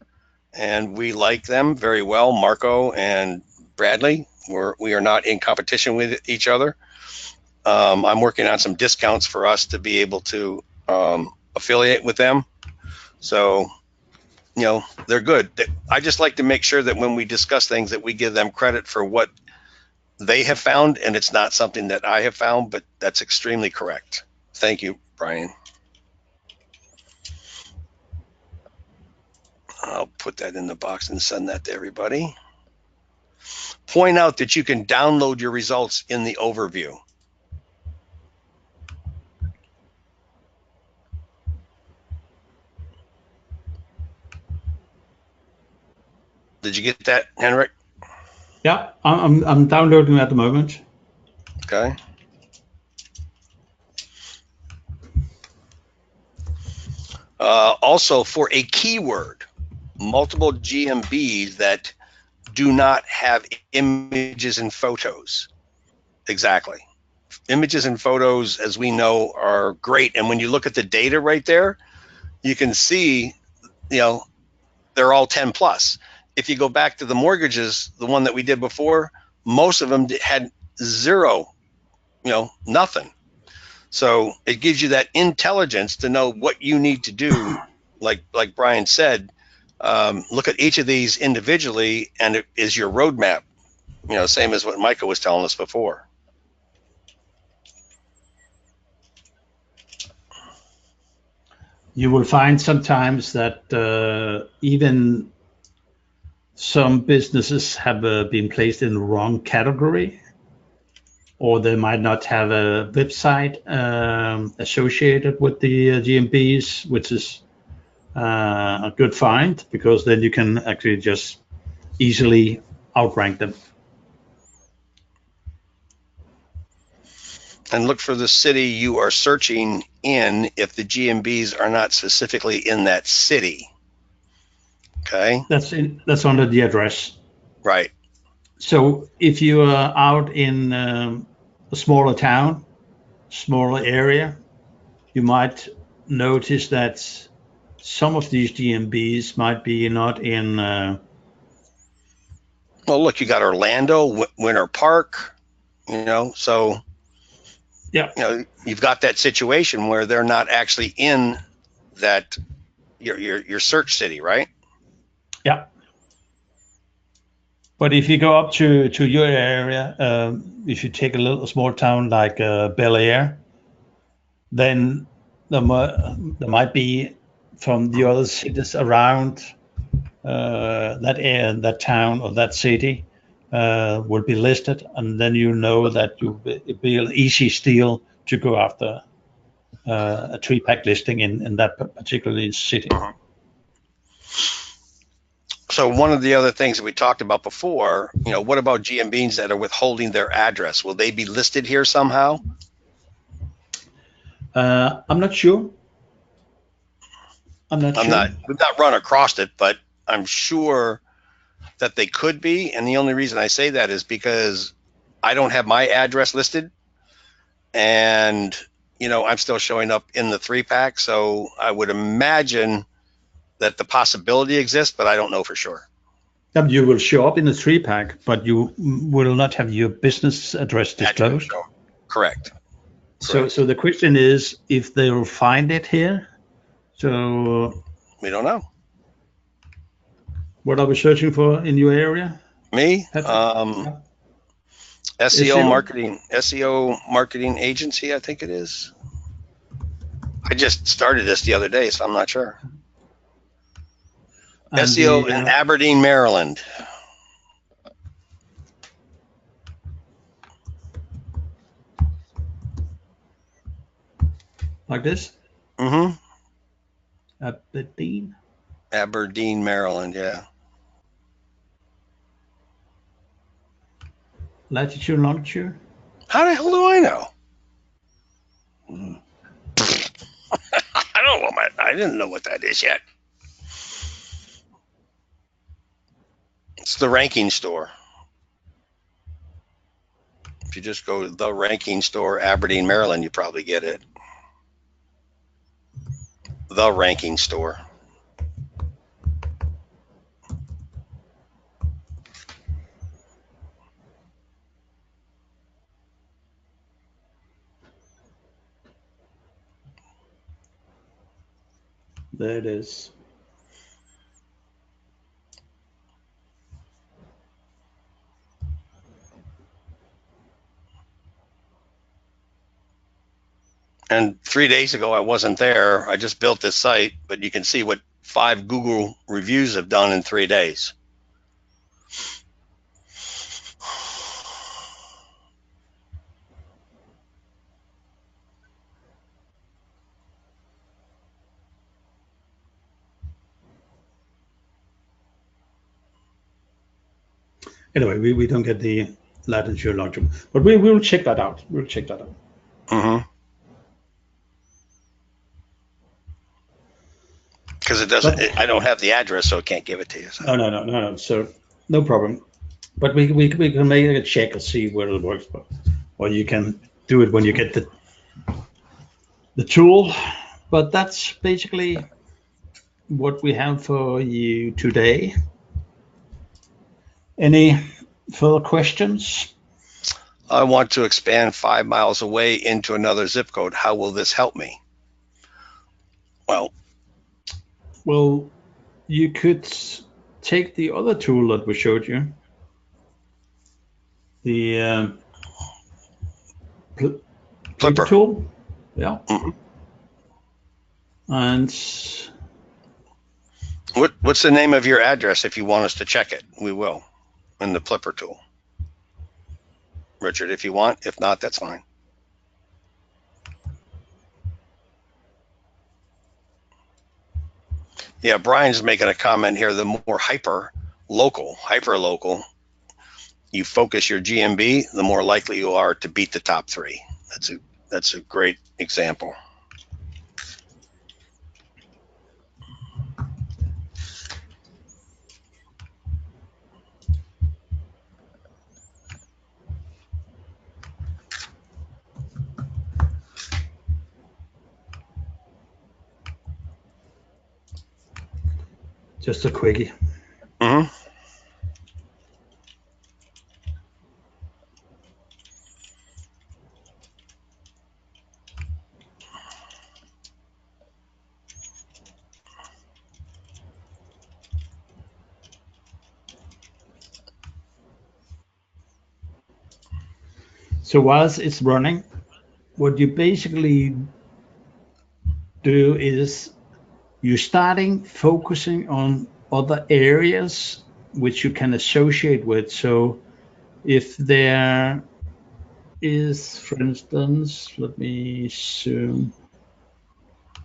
and we like them very well. Marco and Bradley, we are not in competition with each other. I'm working on some discounts for us to be able to affiliate with them. So, they're good. I just like to make sure that when we discuss things that we give them credit for what they have found, and it's not something that I have found, but that's extremely correct. Thank you, Brian. I'll put that in the box and send that to everybody. Point out that you can download your results in the overview. Did you get that, Henrik? Yeah, I'm downloading at the moment. Okay. Also, for a keyword, multiple GMBs that do not have images and photos. Exactly. Images and photos, as we know, are great. And when you look at the data right there, you can see, they're all 10 plus. If you go back to the mortgages, the one that we did before, most of them had zero, nothing. So it gives you that intelligence to know what you need to do. Like Brian said, look at each of these individually, and it is your roadmap. Same as what Micah was telling us before. You will find sometimes that even some businesses have been placed in the wrong category, or they might not have a website associated with the GMBs, which is a good find, because then you can actually just easily outrank them. And look for the city you are searching in if the GMBs are not specifically in that city. Okay. That's under the address. Right. So if you are out in a smaller town, smaller area, you might notice that some of these GMBs might be not in. Well, look, you got Orlando, Winter Park, so yeah, you've got that situation where they're not actually in that your search city, right? Yeah. But if you go up to your area, if you take a small town like Bel Air, then there might be from the other cities around that town or that city will be listed, and then that it'll be an easy steal to go after a 3-pack listing in that particular city. Uh-huh. So one of the other things that we talked about before, what about GMBs that are withholding their address? Will they be listed here somehow? I'm not sure. We've not run across it, but I'm sure that they could be. And the only reason I say that is because I don't have my address listed, and I'm still showing up in the 3-pack. So I would imagine that the possibility exists, but I don't know for sure. You will show up in the 3-pack, but you will not have your business address disclosed. Correct. So the question is if they will find it here. So we don't know. What are we searching for in your area? Me? Patrick? Yeah. SEO marketing agency, I think it is. I just started this the other day, so I'm not sure. And SEO the in Aberdeen, Maryland. like this? Mm-hmm. Aberdeen? Aberdeen, Maryland, yeah. Latitude, longitude? How the hell do I know? I don't know I didn't know what that is yet. It's the ranking store. If you just go to the ranking store, Aberdeen, Maryland, you probably get it. The ranking store. There it is. And 3 days ago, I wasn't there. I just built this site, but you can see what 5 Google reviews have done in 3 days. Anyway, we don't get the latitude, longitude, but we will check that out. We'll check that out. Mm-hmm. Because it doesn't. I don't have the address, so it can't give it to you. So. No. So no problem. But we can make a check and see whether it works. But, or you can do it when you get the tool. But that's basically what we have for you today. Any further questions? I want to expand 5 miles away into another zip code. How will this help me? Well, you could take the other tool that we showed you, the Flipper tool. Yeah. Mm-hmm. And what's the name of your address? If you want us to check it, we will in the Flipper tool. Richard, if you want. If not, that's fine. Yeah, Brian's making a comment here. The more hyper local you focus your GMB, the more likely you are to beat the top 3. That's a great example. just a quickie. Mm-hmm. So whilst it's running, what you basically do is you're starting focusing on other areas which you can associate with. So if there is, for instance, let me zoom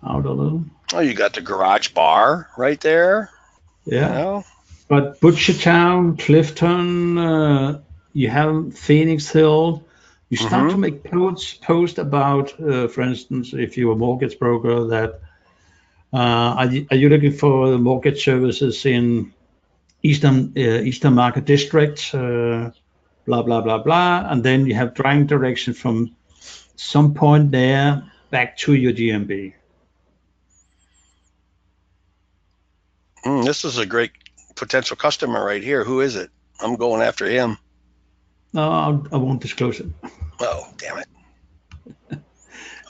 out a little. Oh, you got the garage bar right there. Yeah. You know? But Butchertown, Clifton, you have Phoenix Hill. You start to make posts about, for instance, if you're a mortgage broker, that are you looking for the mortgage services in Eastern Market District, blah blah blah blah, and then you have driving direction from some point there back to your GMB. This is a great potential customer right here. Who is it? I'm going after him. No, I won't disclose it. Oh, damn it.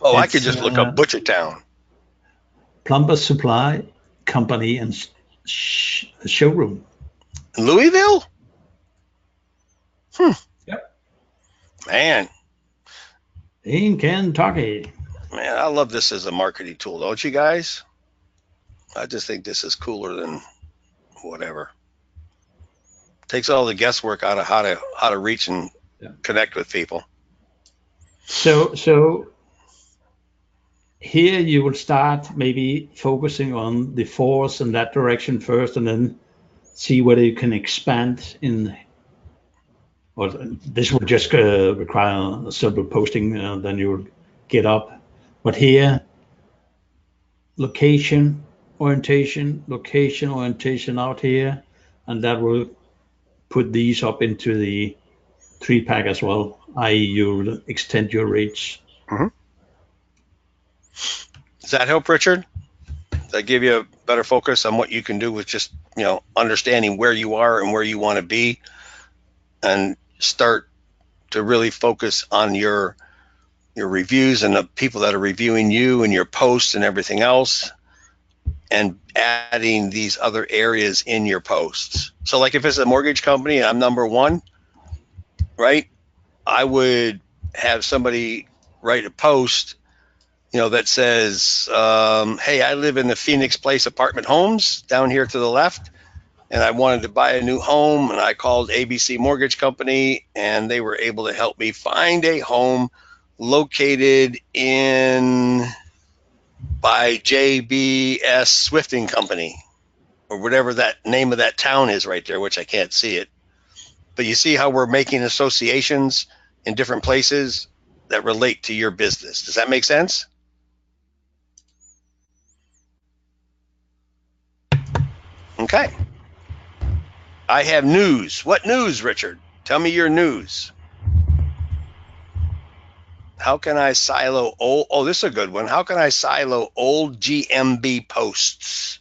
Oh, I could just look up Butchertown. Plumber Supply Company and Showroom. Louisville? Yep. Man, In Kentucky. man, I love this as a marketing tool, don't you guys? I just think this is cooler than whatever. Takes all the guesswork out of how to reach and Yeah. connect with people. So here you will start maybe focusing on the force in that direction first, and then see whether you can expand in. Or this will just require a simple posting, then you'll get up. But here, location orientation out here, and that will put these up into the 3-pack as well, i.e. you'll extend your reach. Mm-hmm. Does that help, Richard? Does that give you a better focus on what you can do with just, understanding where you are and where you want to be, and start to really focus on your reviews and the people that are reviewing you and your posts and everything else, and adding these other areas in your posts. So like if it's a mortgage company and I'm number one, right, I would have somebody write a post, that says, hey, I live in the Phoenix Place apartment homes down here to the left, and I wanted to buy a new home, and I called ABC Mortgage Company, and they were able to help me find a home located in by JBS Swifting Company, or whatever that name of that town is right there, which I can't see it. But you see how we're making associations in different places that relate to your business. Does that make sense? Okay. I have news. What news, Richard? Tell me your news. How can I silo old? Oh, this is a good one. How can I silo old GMB posts?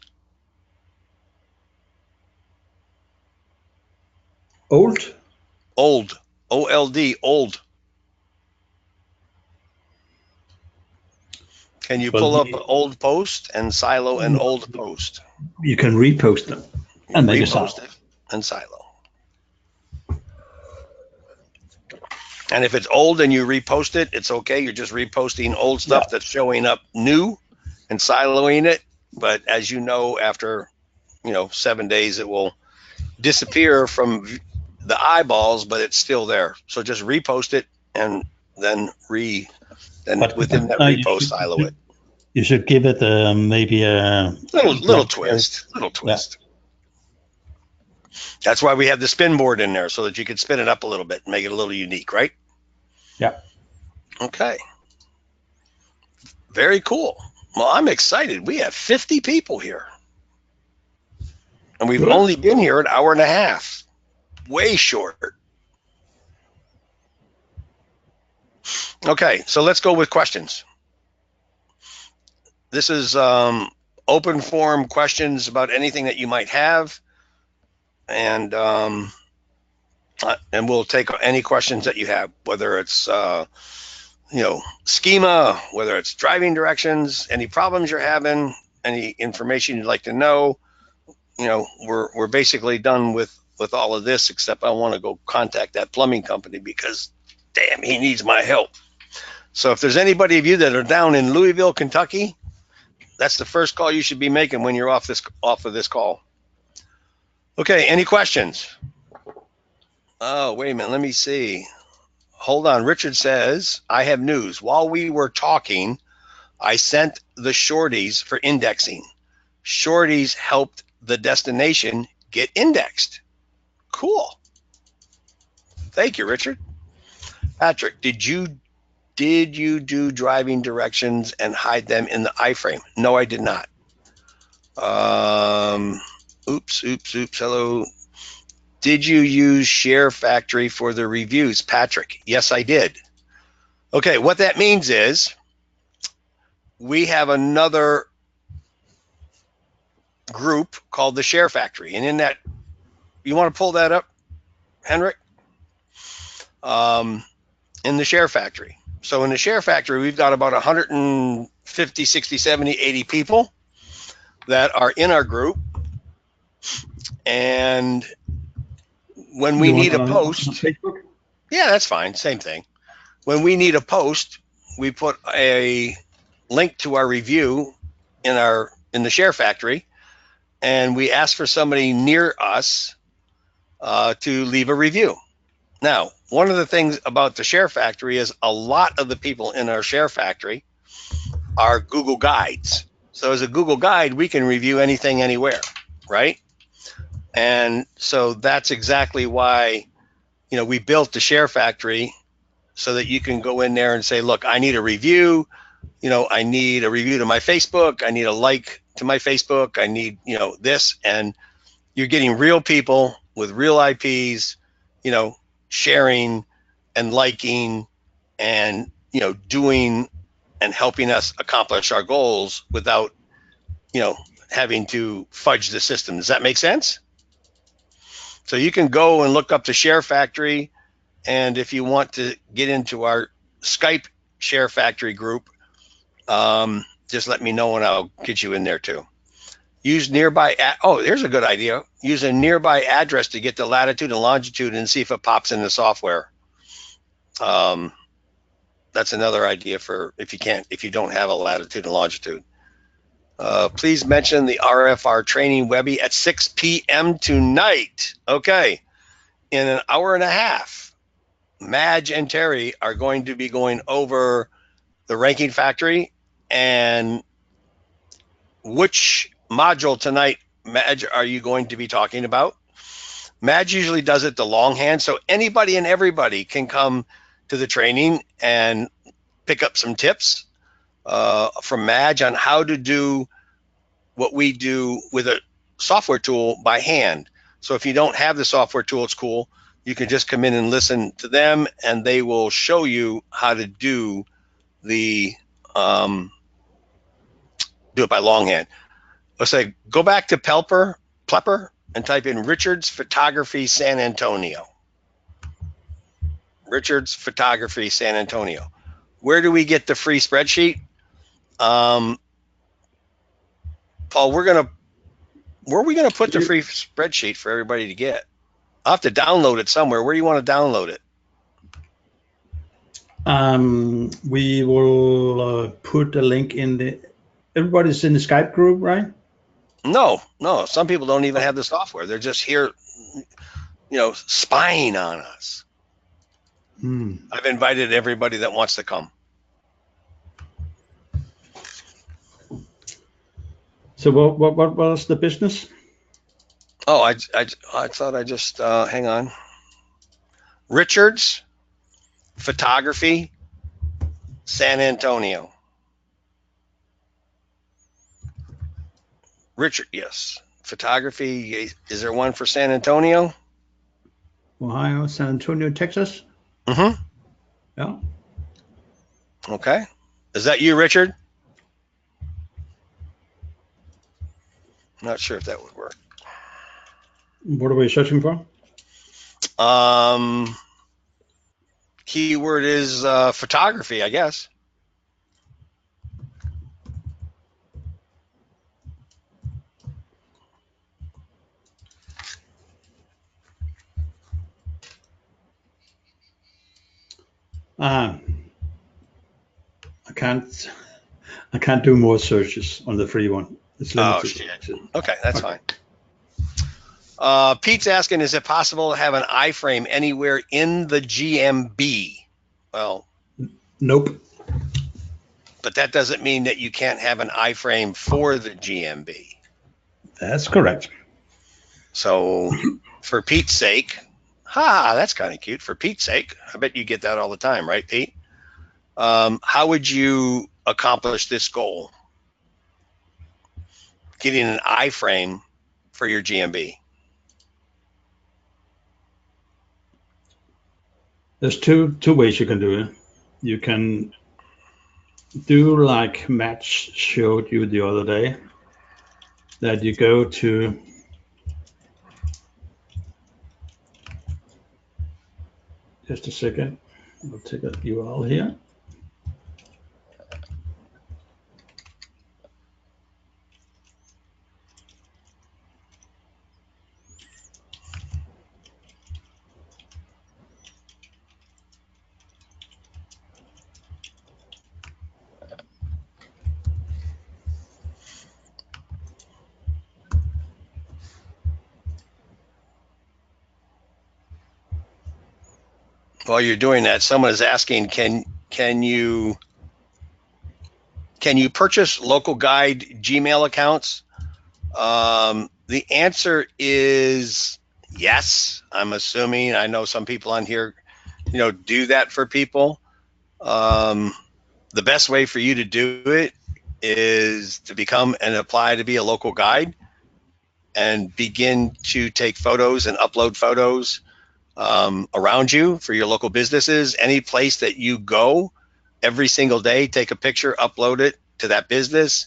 Old? Old. OLD. Old. Can you Well, pull up an old post and silo an old post? you can repost them and make a Repost silo. it and silo. And if it's old and you repost it, it's okay. You're just reposting old stuff that's showing up new and siloing it. But as you know, after 7 days, it will disappear from the eyeballs, but it's still there. So just repost it and then within that repost, silo it. You should give it maybe a little twist. Little twist. Yeah. That's why we have the spin board in there, so that you can spin it up a little bit and make it a little unique, right? Yeah. Okay. Very cool. Well, I'm excited. We have 50 people here. And we've only been here an hour and a half. Way short. Okay, so let's go with questions. This is open forum questions about anything that you might have. And we'll take any questions that you have, whether it's schema, whether it's driving directions, any problems you're having, any information you'd like to know. We're basically done with all of this, except I want to go contact that plumbing company because damn, he needs my help. So if there's anybody of you that are down in Louisville, Kentucky, that's the first call you should be making when you're off of this call. Okay, any questions? Oh, wait a minute, let me see. Hold on. Richard says, I have news. While we were talking, I sent the shorties for indexing. Shorties helped the destination get indexed. Cool. Thank you, Richard. Patrick, did you do driving directions and hide them in the iframe? No, I did not. Oops. Hello. Did you use Share Factory for the reviews, Patrick? Yes, I did. Okay, what that means is we have another group called the Share Factory. And in that, you want to pull that up, Henrik? In the Share Factory. So in the Share Factory, we've got about 150, 60, 70, 80 people that are in our group. And when we need a post, Yeah, that's fine. Same thing. When we need a post, we put a link to our review in the Share Factory, and we ask for somebody near us to leave a review. Now, one of the things about the Share Factory is a lot of the people in our Share Factory are Google Guides. So as a Google Guide, we can review anything anywhere, right? And so that's exactly why, we built the Share Factory so that you can go in there and say, look, I need a review. I need a review to my Facebook. I need a like to my Facebook. I need, this. And you're getting real people with real IPs, sharing and liking and, doing and helping us accomplish our goals without, having to fudge the system. Does that make sense? So you can go and look up the Share Factory. And if you want to get into our Skype Share Factory group, just let me know and I'll get you in there too. Use nearby. Here's a good idea. Use a nearby address to get the latitude and longitude and see if it pops in the software. That's another idea for if you don't have a latitude and longitude. Please mention the RFR training Webby at 6 p.m. tonight. Okay. In an hour and a half, Madge and Terry are going to be going over the ranking factory and which module tonight, Madge, are you going to be talking about? Madge usually does it the longhand, so anybody and everybody can come to the training and pick up some tips from Madge on how to do what we do with a software tool by hand. So if you don't have the software tool, it's cool. You can just come in and listen to them, and they will show you how to do the do it by longhand. Let's say go back to Plepper, and type in Richard's Photography San Antonio. Richard's Photography San Antonio. Where do we get the free spreadsheet? Paul, where are we gonna put the free spreadsheet for everybody to get? I'll have to download it somewhere. Where do you want to download it? We will put a link in the. Everybody's in the Skype group, right? No. Some people don't even have the software. They're just here, spying on us. I've invited everybody that wants to come. So what was the business? Oh, I thought I just hang on. Richard's Photography San Antonio. Richard, yes. Photography. Is there one for San Antonio? Ohio, San Antonio, Texas. Mm-hmm. Yeah. Okay. Is that you, Richard? Not sure if that would work. What are we searching for? Keyword is photography, I guess. I can't do more searches on the free one. It's limited. Oh, shit. Okay, that's fine. Pete's asking, is it possible to have an iframe anywhere in the GMB? Well, nope. But that doesn't mean that you can't have an iframe for the GMB. That's correct. So for Pete's sake, that's kind of cute. For Pete's sake, I bet you get that all the time, right, Pete? How would you accomplish this goal? Getting an iframe for your GMB. There's two ways you can do it. You can do like Matt showed you the other day, that you go to just a second. I'll take a URL here. While you're doing that, someone is asking, can you purchase local guide Gmail accounts? The answer is yes. I'm assuming. I know some people on here, do that for people. The best way for you to do it is to become and apply to be a local guide and begin to take photos and upload photos around you for your local businesses. Any place that you go every single day, take a picture, upload it to that business.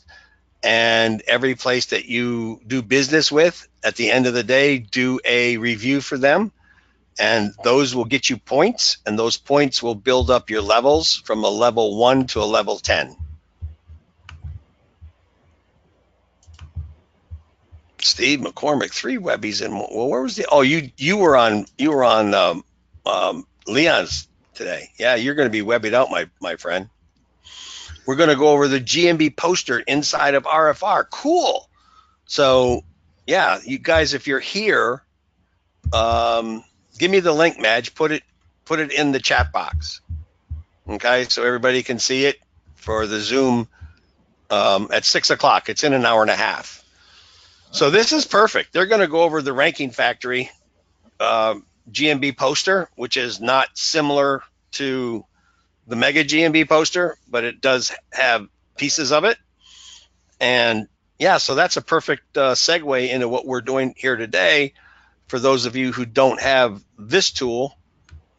And every place that you do business with, at the end of the day, do a review for them. And those will get you points, and those points will build up your levels from a level 1 to a level 10. Steve McCormick, 3 Webbies and well, where was the? Oh, you were on Leon's today. Yeah, you're going to be webbied out, my friend. We're going to go over the GMB poster inside of RFR. Cool. So, yeah, you guys, if you're here, give me the link, Madge. Put it in the chat box. Okay, so everybody can see it for the Zoom at 6 o'clock. It's in an hour and a half. So this is perfect. They're going to go over the Ranking Factory GMB poster, which is not similar to the Mega GMB poster, but it does have pieces of it. And yeah, so that's a perfect segue into what we're doing here today. For those of you who don't have this tool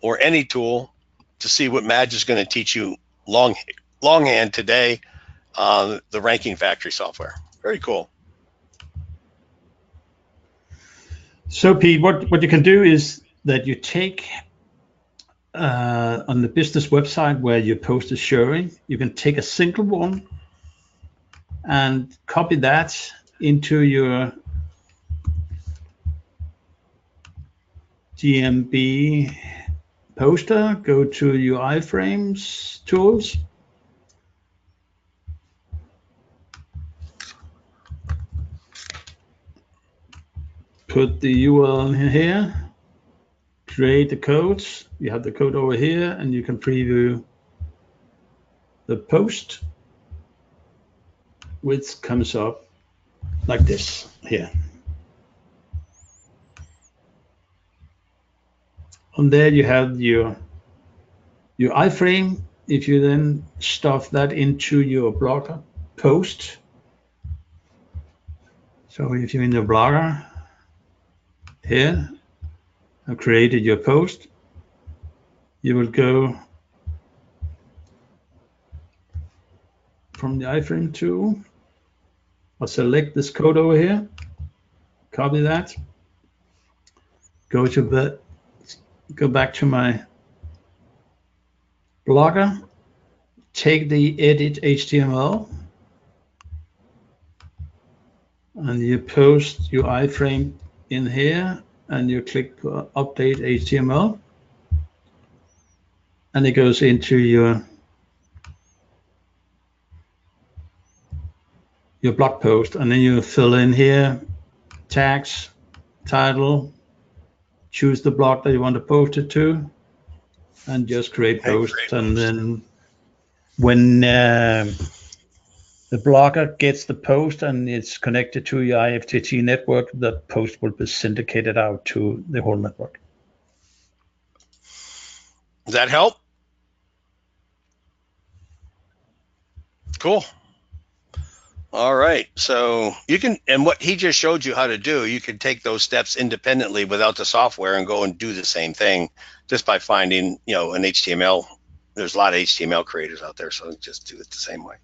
or any tool, to see what Madge is going to teach you longhand today on the Ranking Factory software. Very cool. So Pete, what you can do is that you take on the business website where your post is showing, you can take a single one and copy that into your GMB poster, go to your iframes tools, put the URL in here, create the codes. You have the code over here, and you can preview the post, which comes up like this here. On there you have your iframe. If you then stuff that into your Blogger post, so if you're in the Blogger here, I've created your post, you will go from the iframe tool, I'll select this code over here, copy that, go back to my Blogger, take the edit HTML, and you post your iframe in here, and you click update HTML, and it goes into your blog post, and then you fill in here tags, title, choose the blog that you want to post it to, and just create post. And then when the blogger gets the post and it's connected to your IFTTT network, that post will be syndicated out to the whole network. Does that help? Cool. All right. So you can, and what he just showed you how to do, you can take those steps independently without the software and go and do the same thing just by finding, an HTML. There's a lot of HTML creators out there, so just do it the same way.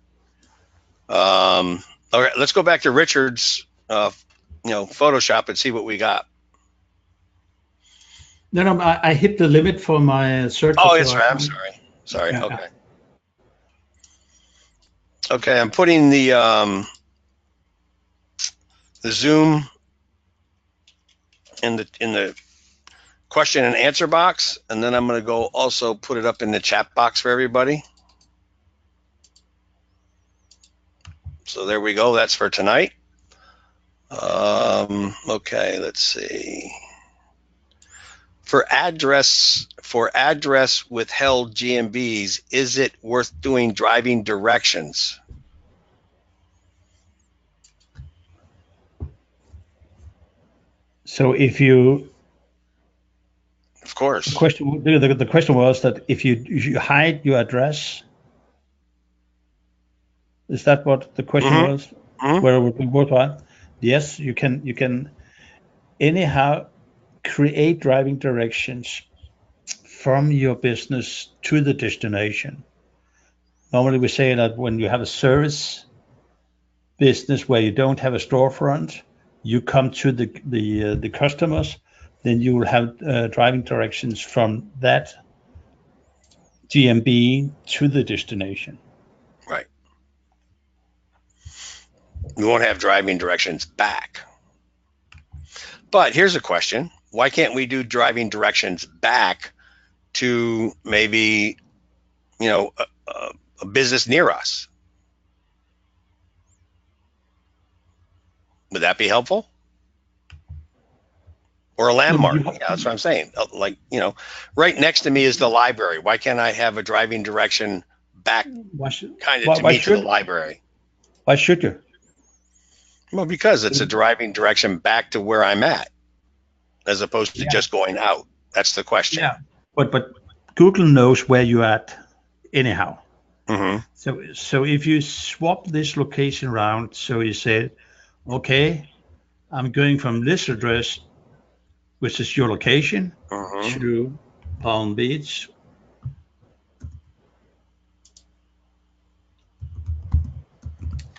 All right, let's go back to Richard's, Photoshop and see what we got. No, I hit the limit for my search. Oh, that's right. I'm sorry. Yeah. Okay. Okay, I'm putting the Zoom in the question and answer box, and then I'm going to go also put it up in the chat box for everybody. So there we go. That's for tonight. Okay, let's see. For address withheld GMBs, is it worth doing driving directions? So if you, Of course. the question was that if you hide your address, is that what the question Mm-hmm. was? Mm-hmm. Where it would be worthwhile? Yes, you can anyhow create driving directions from your business to the destination. Normally, we say that when you have a service business where you don't have a storefront, you come to the customers, then you will have driving directions from that GMB to the destination. Right. We won't have driving directions back. But here's a question. Why can't we do driving directions back to maybe, a business near us? Would that be helpful? Or a No, but you landmark? Yeah, that's what I'm saying. Like, right next to me is the library. Why can't I have a driving direction back why should kind of why, to why me to the should library? why should you? Well, because it's a driving direction back to where I'm at, as opposed to Yeah, just going out. That's the question. yeah. But Google knows where you're at anyhow. Mm-hmm. So if you swap this location around, so you say, okay, I'm going from this address, which is your location, Mm-hmm. to Palm Beach,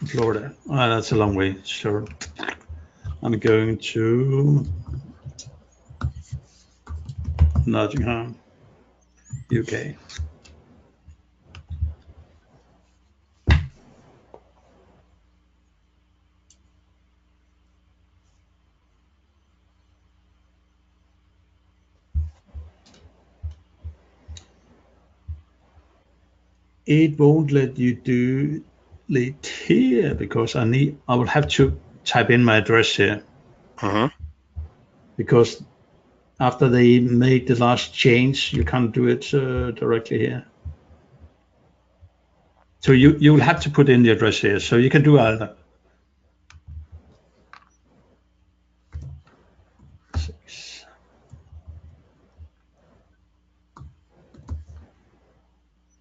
Florida. Oh, that's a long way. So I'm going to Nottingham, UK. It won't let you do it here because I will have to type in my address here Mm-hmm. because after they made the last change, you can't do it directly here. So you will have to put in the address here. So you can do either. Six.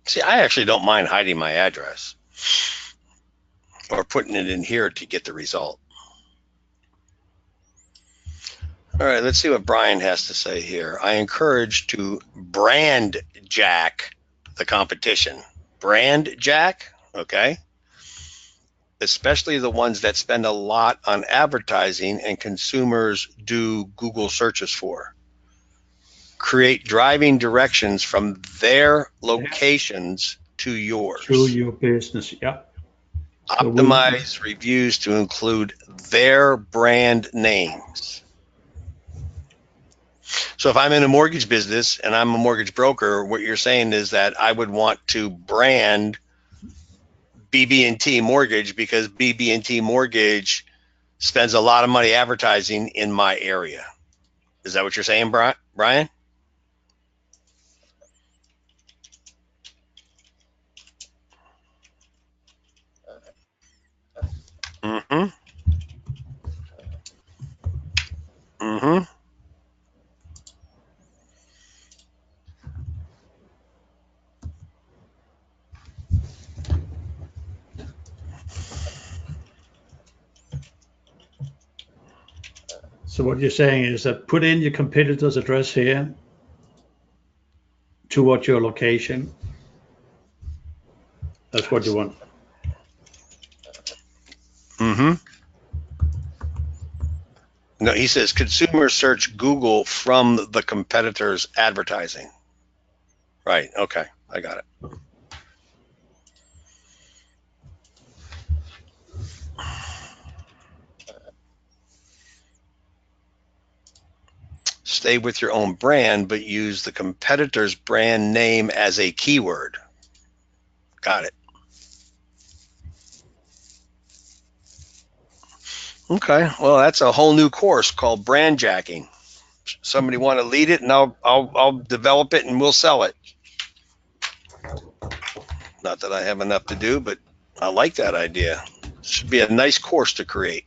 See, I actually don't mind hiding my address or putting it in here to get the result. All right, let's see what Brian has to say here. I encourage to brand jack the competition. Brand jack, okay? Especially the ones that spend a lot on advertising and consumers do Google searches for. Create driving directions from their locations to To yours. your business. Yeah. So Optimize reviews to include their brand names. So if I'm in a mortgage business and I'm a mortgage broker, what you're saying is that I would want to brand BB&T Mortgage because BB&T Mortgage spends a lot of money advertising in my area. Is that what you're saying, Brian? Mm-hmm. Mm-hmm. So what you're saying is that put in your competitor's address here to what your location. That's what you want. Mm-hmm. No, he says consumers search Google from the competitor's advertising. Right. Okay. I got it. Stay with your own brand, but use the competitor's brand name as a keyword. Got it. Okay. Well, that's a whole new course called brand jacking. somebody want to lead it, and I'll develop it and we'll sell it. Not that I have enough to do, but I like that idea. Should be a nice course to create.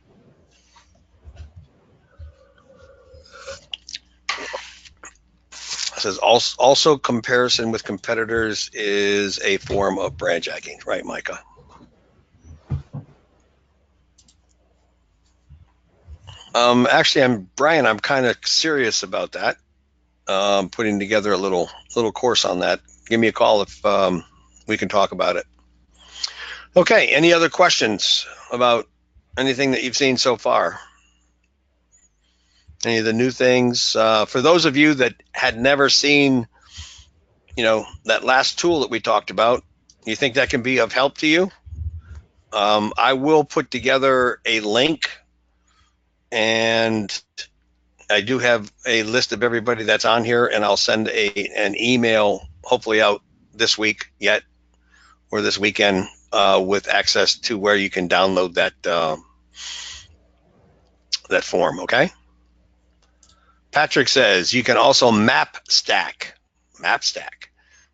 It says also comparison with competitors is a form of brand jacking, right, Micah? Actually, Brian. I'm kind of serious about that. Putting together a little course on that. Give me a call if we can talk about it. Okay. Any other questions about anything that you've seen so far? Any of the new things? For those of you that had never seen, that last tool that we talked about, you think that can be of help to you? I will put together a link, and I do have a list of everybody that's on here, and I'll send an email hopefully out this week yet, or this weekend, with access to where you can download that form. Okay. Patrick says you can also map stack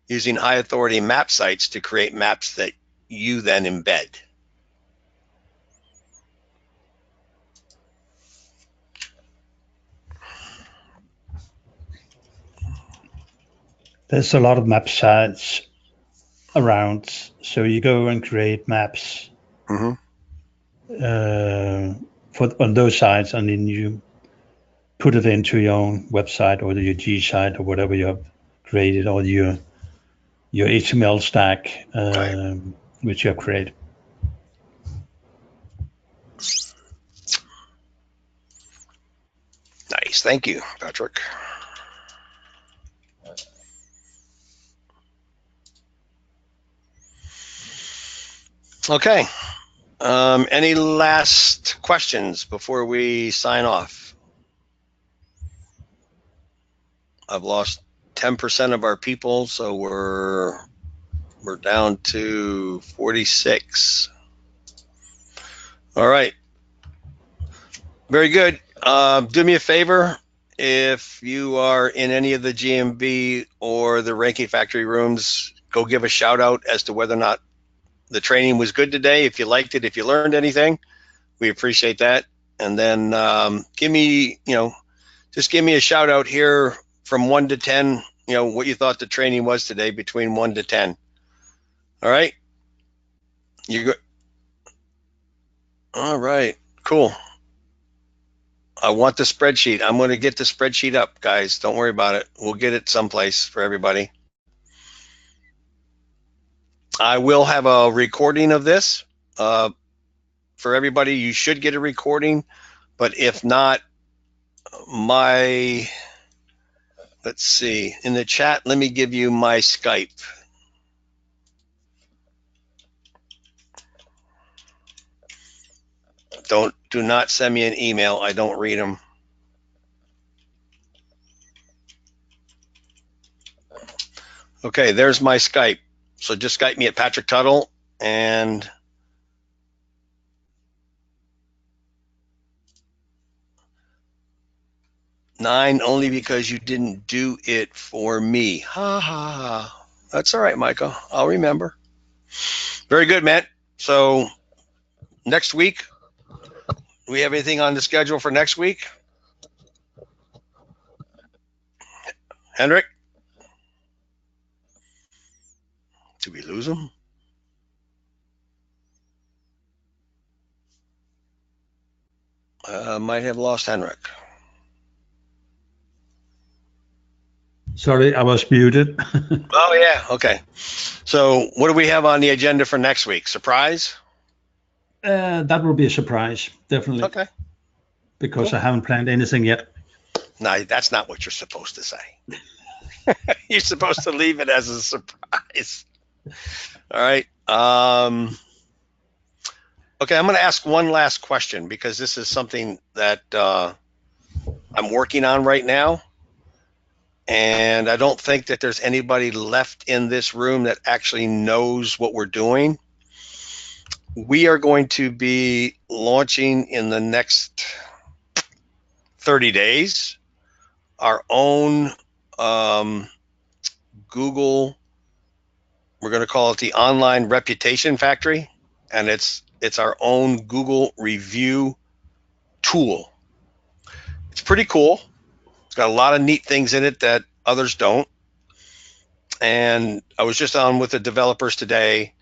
using high authority map sites to create maps that you then embed. There's a lot of map sites around, so you go and create maps Mm-hmm. on those sites, and then you put it into your own website or your G site or whatever you have created, or your HTML stack, Right. which you have created. Nice. Thank you, Patrick. Okay. Any last questions before we sign off? I've lost 10% of our people, so we're down to 46. All right. Very good. Do me a favor. If you are in any of the GMB or the Ranking Factory rooms, go give a shout out as to whether or not the training was good today. If you liked it, if you learned anything, we appreciate that. And then give me a shout out here from 1 to 10, what you thought the training was today, between 1 to 10. All right. All right. Cool. I want the spreadsheet. I'm going to get the spreadsheet up, guys. Don't worry about it. We'll get it someplace for everybody. I will have a recording of this for everybody. You should get a recording, but if not, let's see, in the chat, let me give you my Skype. Do not send me an email. I don't read them. Okay, there's my Skype. So just Skype me at Patrick Tuttle, and nine only because you didn't do it for me. Ha ha ha. That's all right, Micah. I'll remember. Very good, Matt. So next week, do we have anything on the schedule for next week? Hendrik? Did we lose him? Might have lost Henrik. Sorry, I was muted. Oh, yeah. Okay. So what do we have on the agenda for next week? Surprise? That will be a surprise, definitely. Okay. Because cool. I haven't planned anything yet. No, that's not what you're supposed to say. You're supposed to leave it as a surprise. All right. Okay, I'm going to ask one last question because this is something that I'm working on right now. And I don't think that there's anybody left in this room that actually knows what we're doing. We are going to be launching in the next 30 days our own Google. We're going to call it the Online Reputation Factory, and it's our own Google review tool. It's pretty cool. It's got a lot of neat things in it that others don't. And I was just on with the developers today.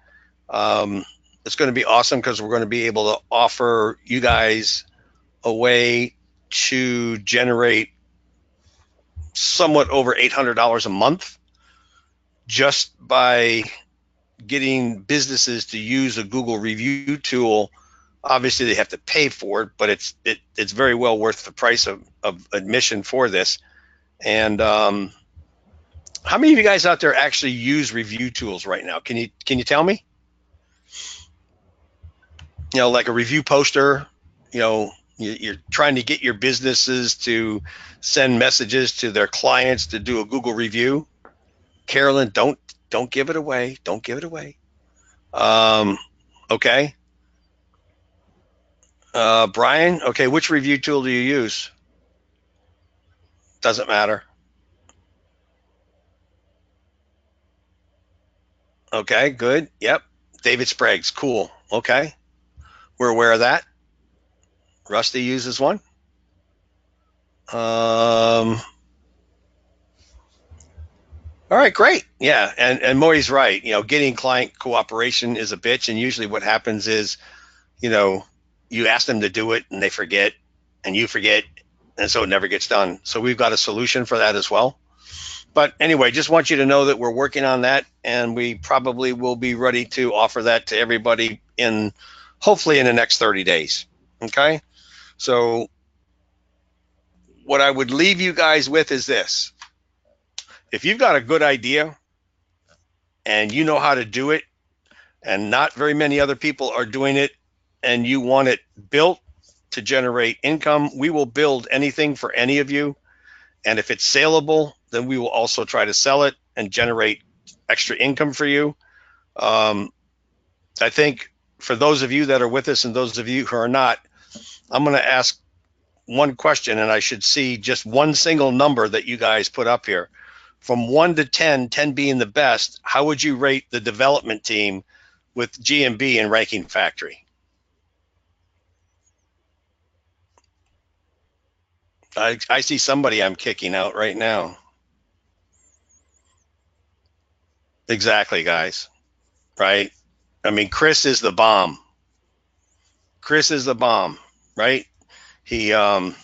It's going to be awesome because we're going to be able to offer you guys a way to generate somewhat over $800 a month just by getting businesses to use a Google review tool. Obviously, they have to pay for it, but it's very well worth the price of admission for this. And how many of you guys out there actually use review tools right now? Can you tell me? You know, like a review poster. You know, you're trying to get your businesses to send messages to their clients to do a Google review. Carolyn, don't give it away. Don't give it away. Okay. Brian, okay, which review tool do you use? Doesn't matter. Okay, good. Yep. David Sprague's cool. Okay. We're aware of that. Rusty uses one. All right, great. Yeah, and Maury's right. You know, getting client cooperation is a bitch, and usually what happens is, you know, you ask them to do it and they forget, and you forget, and so it never gets done. So we've got a solution for that as well. But anyway, just want you to know that we're working on that, and we probably will be ready to offer that to everybody hopefully in the next 30 days. Okay? So what I would leave you guys with is this. If you've got a good idea and you know how to do it, and not very many other people are doing it, and you want it built to generate income, we will build anything for any of you. And if it's saleable, then we will also try to sell it and generate extra income for you. I think for those of you that are with us and those of you who are not, I'm going to ask one question, and I should see just one single number that you guys put up here. From 1 to 10, 10 being the best, how would you rate the development team with GMB and Ranking Factory? I see somebody I'm kicking out right now. Exactly, guys. Right? I mean, Chris is the bomb. Chris is the bomb, right? He's on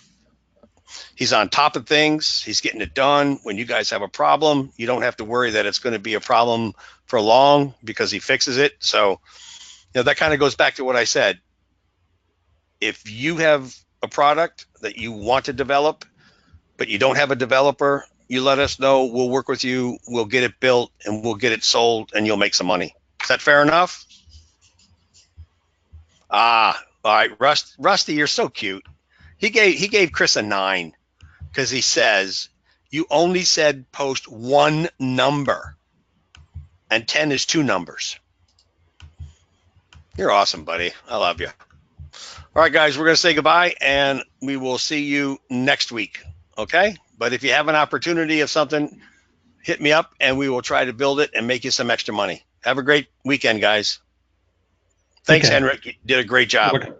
top of things. He's getting it done. When you guys have a problem, you don't have to worry that it's going to be a problem for long because he fixes it. So, you know, that kind of goes back to what I said. If you have a product that you want to develop, but you don't have a developer, you let us know. We'll work with you. We'll get it built and we'll get it sold, and you'll make some money. Is that fair enough? All right, Rusty, you're so cute. He gave Chris a 9 because he says you only said post one number, and 10 is 2 numbers. You're awesome, buddy. I love you. All right, guys, we're going to say goodbye, and we will see you next week. Okay? But if you have an opportunity of something, hit me up, and we will try to build it and make you some extra money. Have a great weekend, guys. Thanks, Okay. Henrik. You did a great job. Okay.